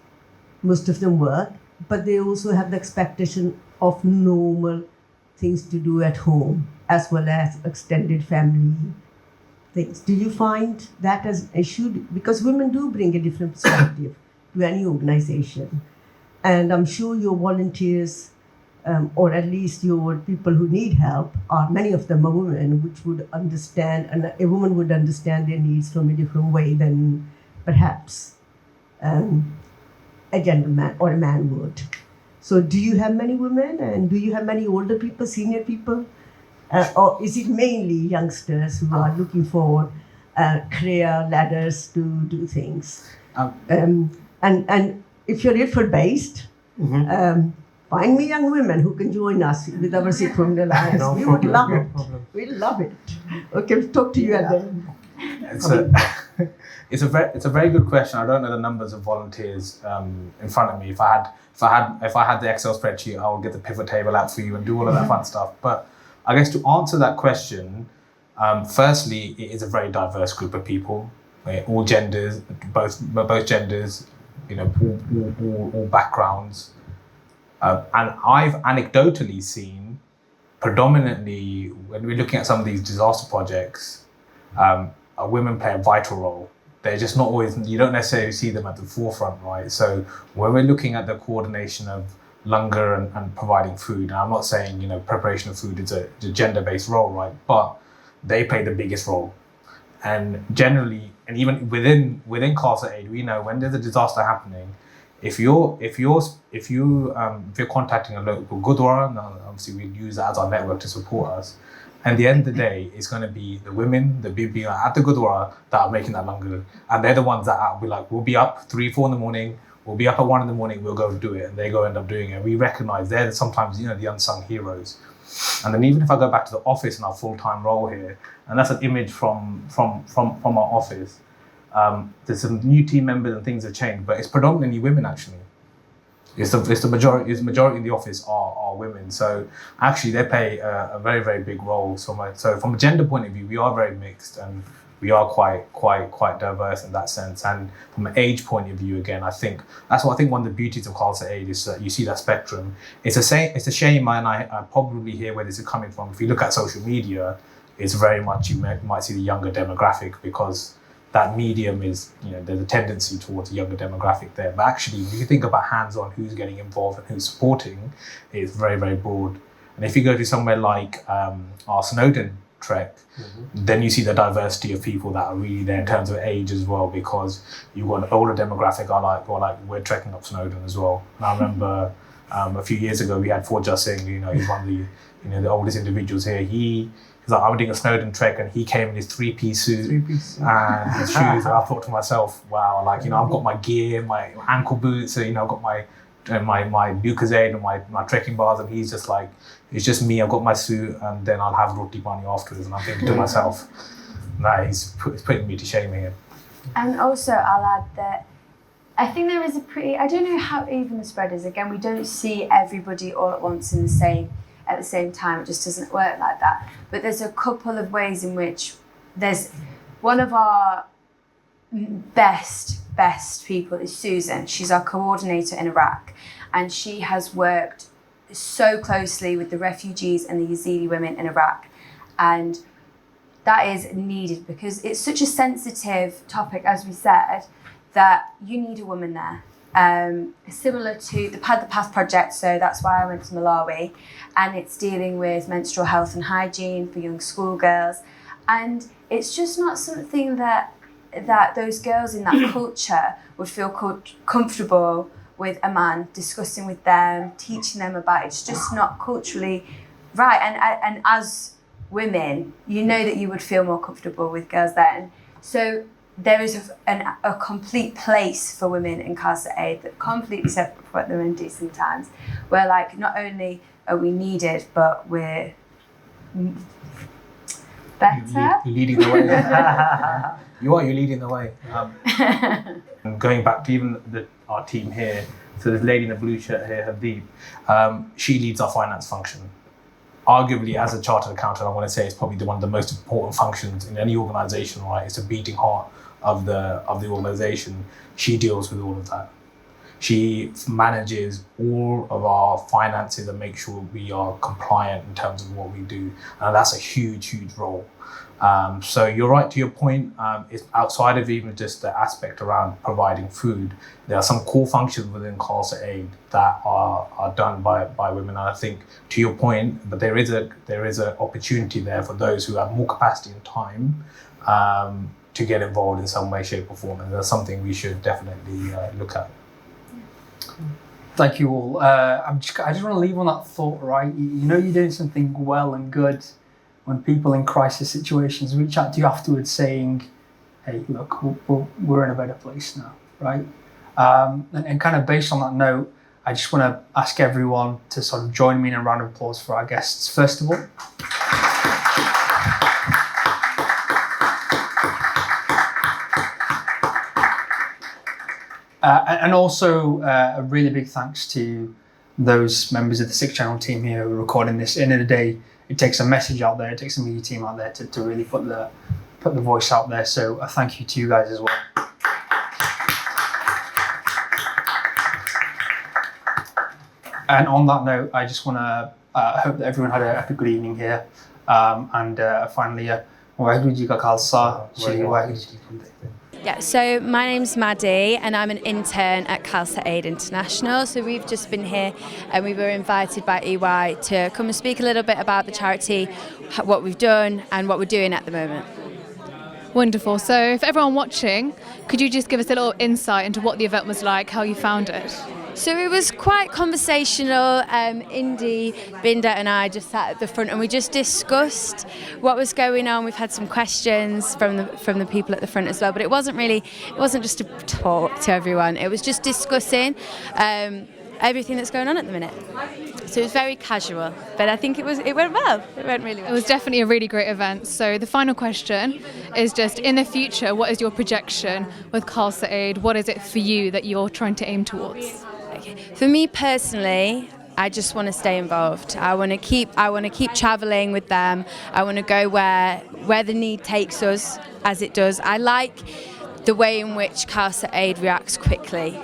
most of them work, but they also have the expectation of normal things to do at home, as well as extended family things. Do you find that as an issue? Because women do bring a different perspective to any organization. And I'm sure your volunteers, or at least your people who need help, many of them are women, which would understand, and a woman would understand their needs from a different way than perhaps a gentleman or a man would. So do you have many women, and do you have many older people, senior people? Or is it mainly youngsters who are looking for career ladders to do things? And if you're Ilford-based, find me young women who can join us with our Sikh Women Alliance. No we problem, would love no it. problem. We love it. Okay, we'll talk to you at the end. It's a very good question. I don't know the numbers of volunteers in front of me. If I had the Excel spreadsheet, I would get the pivot table out for you and do all of that fun stuff. But I guess to answer that question, firstly, it is a very diverse group of people, all genders, both genders, all backgrounds, and I've anecdotally seen, predominantly when we're looking at some of these disaster projects, women play a vital role. They're just not always, you don't necessarily see them at the forefront, right? So when we're looking at the coordination of langar and providing food, and I'm not saying, preparation of food is a gender-based role, right? But they play the biggest role. And generally, and even within Khalsa Aid, we know when there's a disaster happening, if you're contacting a local gurdwara, and obviously we use that as our network to support us, and at the end of the day, it's going to be the women, the bibi at the gurdwara that are making that langar. And they're the ones that will be like, we'll be up 3-4 in the morning, we'll be up at 1 in the morning, we'll go and do it. And they go end up doing it. We recognize they're sometimes, the unsung heroes. And then even if I go back to the office in our full-time role here, and that's an image from our office, there's some new team members and things have changed, but it's predominantly women actually. It's the majority in the office are women. So actually they play a very, very big role. So from a gender point of view, we are very mixed, and we are quite diverse in that sense. And from an age point of view, again, I think that's what I think one of the beauties of Khalsa Aid is that you see that spectrum. It's a shame, and I probably hear where this is coming from. If you look at social media, it's very much, you might see the younger demographic, because that medium is, there's a tendency towards a younger demographic there. But actually, if you think about hands-on, who's getting involved and who's supporting, it's very, very broad. And if you go to somewhere like our Snowdon trek, then you see the diversity of people that are really there in terms of age as well, because you've got an older demographic who are like, we're trekking up Snowdon as well. And I remember a few years ago, we had Forja Singh, he's one of the, the oldest individuals here. He's like, I'm doing a Snowdon trek, and he came in his three-piece suit and his shoes. And I thought to myself, wow, I've got my gear, my ankle boots, I've got my Lucozade and my trekking bars, and he's just like, it's just me, I've got my suit, and then I'll have roti pani afterwards. And I'm thinking to myself, nah, he's putting me to shame here. And also, I'll add that I think there is I don't know how even the spread is. Again, we don't see everybody all at once at the same time. It just doesn't work like that. But there's a couple of ways in which there's one of our best people is Susan. She's our coordinator in Iraq. and she has worked so closely with the refugees and the Yazidi women in Iraq. And that is needed because it's such a sensitive topic, as we said, that you need a woman there. Similar to the Pad the Path project, so that's why I went to Malawi, and it's dealing with menstrual health and hygiene for young schoolgirls. And it's just not something that those girls in that culture would feel comfortable with a man discussing with them, teaching them about. It's just not culturally right. And as women, you know that you would feel more comfortable with girls then. So there is a complete place for women in Khalsa Aid that completely separate from what the men do sometimes, where like not only are we needed, but we're better. You're leading the way. You're leading the way. Going back to even our team here, so this lady in the blue shirt here, Habib, she leads our finance function. Arguably, as a chartered accountant, I want to say it's probably one of the most important functions in any organisation, right? It's a beating heart of the organisation. She deals with all of that. She manages all of our finances and makes sure we are compliant in terms of what we do. And that's a huge, huge role. So you're right to your point. It's outside of even just the aspect around providing food. There are some core functions within Khalsa Aid that are done by women. And I think to your point, but there is a opportunity there for those who have more capacity and time to get involved in some way, shape or form. And that's something we should definitely look at. Thank you all. I just want to leave on that thought, right? You know you're doing something well and good when people in crisis situations reach out to you afterwards saying, hey, look, we're in a better place now, right? And kind of based on that note, I just want to ask everyone to sort of join me in a round of applause for our guests, first of all. And also a really big thanks to those members of the SIKH Channel team here who are recording this. End of the day, it takes a message out there, it takes a media team out there to really put the voice out there. So a thank you to you guys as well. And on that note, I just want to hope that everyone had a good evening here. And finally, Vaisakhi ji ka Khalsa, Shri Vaisakhi ji ki Fateh. Yeah, so my name's Maddie and I'm an intern at Khalsa Aid International. So we've just been here and we were invited by EY to come and speak a little bit about the charity, what we've done and what we're doing at the moment. Wonderful. So for everyone watching, could you just give us a little insight into what the event was like, how you found it? So it was quite conversational. Indy, Binda and I just sat at the front and we just discussed what was going on. We've had some questions from the people at the front as well, but it wasn't just a talk to everyone. It was just discussing everything that's going on at the minute. So it was very casual, but I think it went well. It went really well. It was definitely a really great event. So the final question is just, in the future, what is your projection with Khalsa Aid? What is it for you that you're trying to aim towards? Okay. For me personally, I just want to stay involved. I want to keep traveling with them. I want to go where the need takes us, as it does. I like the way in which Khalsa Aid reacts quickly.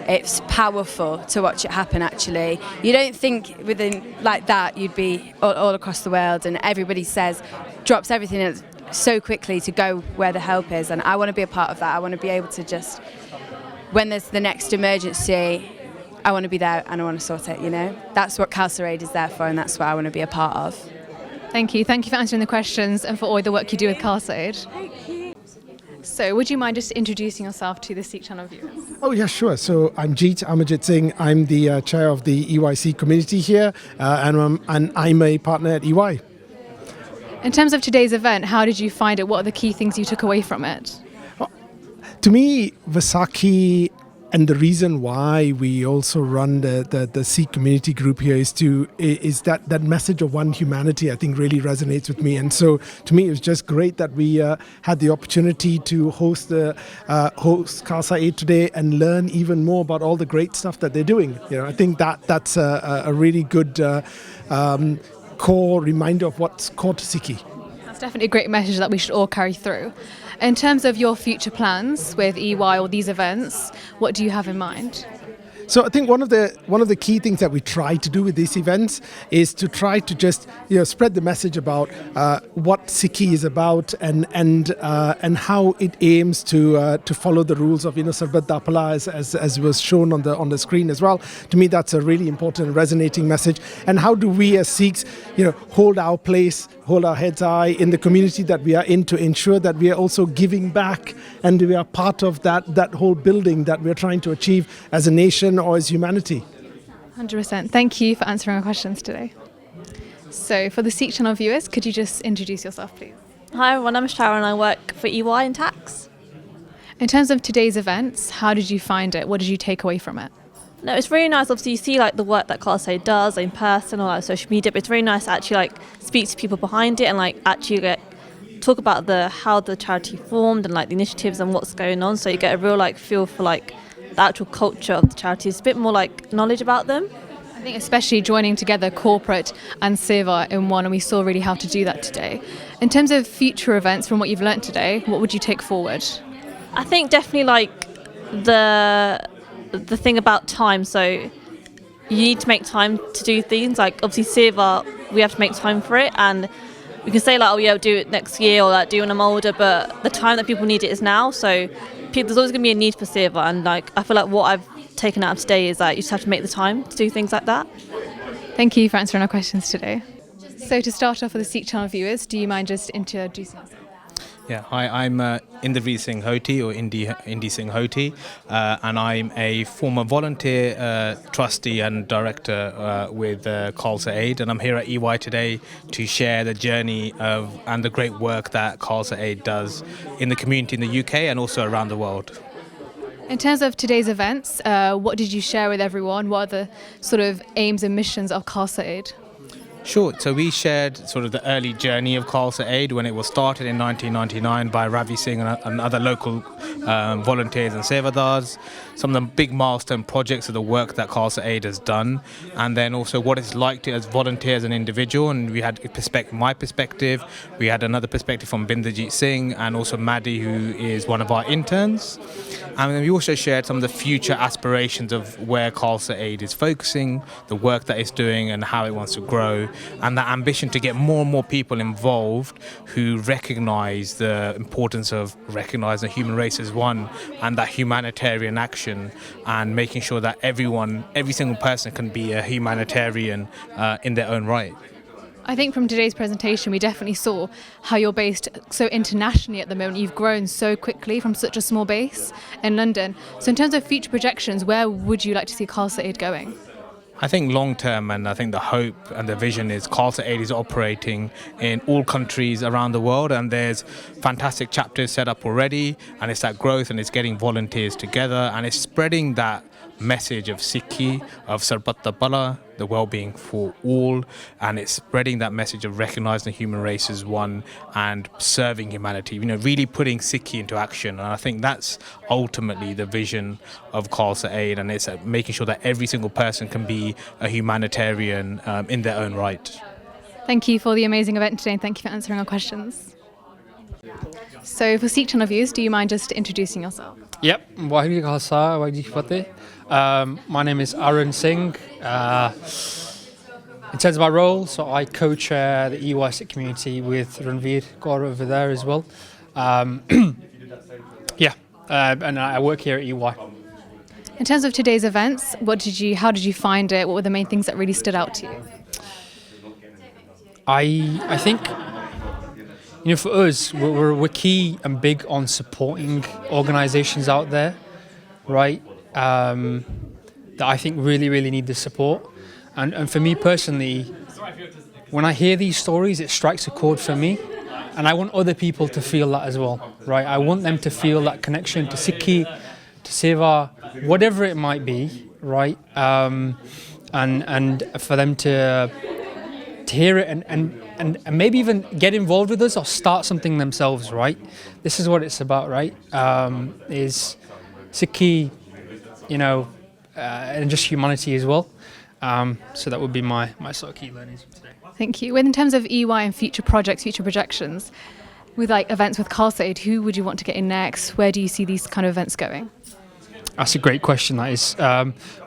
It's powerful to watch it happen, actually. You don't think within like that you'd be all across the world and everybody drops everything so quickly to go where the help is. And I want to be a part of that. I want to be able to just, when there's the next emergency, I want to be there and I want to sort it, you know? That's what Khalsa Aid is there for and that's what I want to be a part of. Thank you. Thank you for answering the questions and for all the work you do with Khalsa Aid. Thank you. So would you mind just introducing yourself to the SIKH Channel viewers? Oh, yeah, sure. So I'm Amarjit Singh. I'm the chair of the EYC community here and I'm a partner at EY. In terms of today's event, how did you find it? What are the key things you took away from it? Well, to me, Vaisakhi and the reason why we also run the Sikh community group here is that message of one humanity, I think, really resonates with me. And so to me, it was just great that we had the opportunity to host Khalsa Aid today and learn even more about all the great stuff that they're doing. You know, I think that's a really good core reminder of what's core to Sikhi. That's definitely a great message that we should all carry through. In terms of your future plans with EY or these events, what do you have in mind? So I think one of the key things that we try to do with these events is to try to just spread the message about what Sikhi is about and how it aims to follow the rules of Sarbat Dapala as was shown on the screen as well. To me, that's a really important resonating message. And how do we as Sikhs hold our place, hold our heads high in the community that we are in, to ensure that we are also giving back and we are part of that whole building that we're trying to achieve as a nation or as humanity. 100%. Thank you for answering our questions today. So for the SIKH Channel viewers, could you just introduce yourself, please? Hi everyone, I'm Shara and I work for EY in tax. In terms of today's events, how did you find it? What did you take away from it? No, it's really nice. Obviously, you see like the work that Khalsa does in person or like social media, but it's really nice to actually like speak to people behind it and like actually talk about how the charity formed and like the initiatives and what's going on. So you get a real like feel for like the actual culture of the charity. It's a bit more like knowledge about them. I think especially joining together corporate and seva in one, and we saw really how to do that today. In terms of future events, from what you've learnt today, what would you take forward? I think definitely like the thing about time. So you need to make time to do things. Like obviously seva, we have to make time for it, and we can say like, oh yeah, we'll do it next year or like do it when I'm older, but the time that people need it is now. So there's always going to be a need for seva, and like I feel like what I've taken out of today is that you just have to make the time to do things like that. Thank you for answering our questions today. So to start off with the SIKH Channel viewers, do you mind just introducing yourself? Yeah, hi, I'm Inderveer Singh Hoti, or Indy Singh Hoti, and I'm a former volunteer, trustee and director with Khalsa Aid, and I'm here at EY today to share the journey and the great work that Khalsa Aid does in the community in the UK and also around the world. In terms of today's events, what did you share with everyone? What are the sort of aims and missions of Khalsa Aid? Sure. So we shared sort of the early journey of Khalsa Aid when it was started in 1999 by Ravi Singh and other local volunteers and sevadars, some of the big milestone projects of the work that Khalsa Aid has done, and then also what it's like to as volunteers and individual. And we had my perspective, we had another perspective from Binderjeet Singh and also Maddie, who is one of our interns. And then we also shared some of the future aspirations of where Khalsa Aid is focusing, the work that it's doing and how it wants to grow, and the ambition to get more and more people involved who recognise the importance of recognising the human race as one and that humanitarian action, and making sure that every single person can be a humanitarian in their own right. I think from today's presentation we definitely saw how you're based so internationally at the moment. You've grown so quickly from such a small base in London. So in terms of future projections, where would you like to see Khalsa Aid going? I think long term, and I think the hope and the vision is Khalsa Aid is operating in all countries around the world, and there's fantastic chapters set up already, and it's that growth and it's getting volunteers together and it's spreading that message of Sikhi, of Sarbat Dapala, the well-being for all, and it's spreading that message of recognizing the human race as one and serving humanity, really putting Sikhi into action. And I think that's ultimately the vision of Khalsa Aid, and it's making sure that every single person can be a humanitarian in their own right. Thank you for the amazing event today, and thank you for answering our questions. So for SIKH Channel viewers, do you mind just introducing yourself? Yep, Waheguru Khalsa, Waheguru Ki Fateh. My name is Arun Singh. In terms of my role, so I co-chair the EY SIKH community with Ranveer Kaur over there as well. And I work here at EY. In terms of today's events, how did you find it? What were the main things that really stood out to you? I think, for us, we're key and big on supporting organisations out there, right? That I think really need the support. And for me personally, when I hear these stories, it strikes a chord for me. And I want other people to feel that as well, right? I want them to feel that connection to Sikhi, to Seva, whatever it might be, right? And for them to hear it and maybe even get involved with us or start something themselves, right? This is what it's about, right? Is Sikhi, and just humanity as well. So that would be my sort of key learnings from today. Thank you. In terms of EY and future projects, future projections, with like events with Khalsa Aid, who would you want to get in next? Where do you see these kind of events going? That's a great question. That is.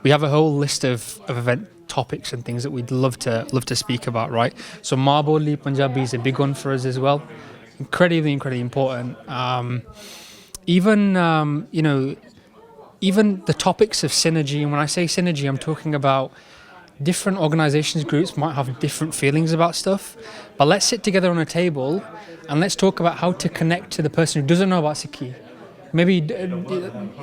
We have a whole list of event topics and things that we'd love to speak about, right? So Maa Boli Punjabi is a big one for us as well. Incredibly important. Even the topics of synergy, and when I say synergy, I'm talking about different organisations, groups might have different feelings about stuff, but let's sit together on a table and let's talk about how to connect to the person who doesn't know about Sikhi. Maybe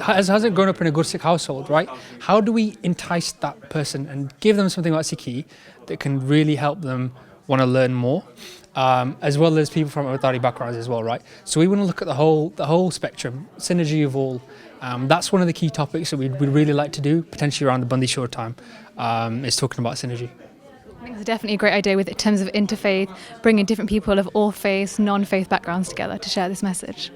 hasn't grown up in a good Sikh household, right? How do we entice that person and give them something about Sikhi that can really help them want to learn more, as well as people from Avtari backgrounds as well, right? So we want to look at the whole spectrum, synergy of all. That's one of the key topics that we'd really like to do, potentially around the Bandi Shore time, is talking about synergy. I think it's definitely a great idea in terms of interfaith, bringing different people of all faiths, non-faith backgrounds together to share this message.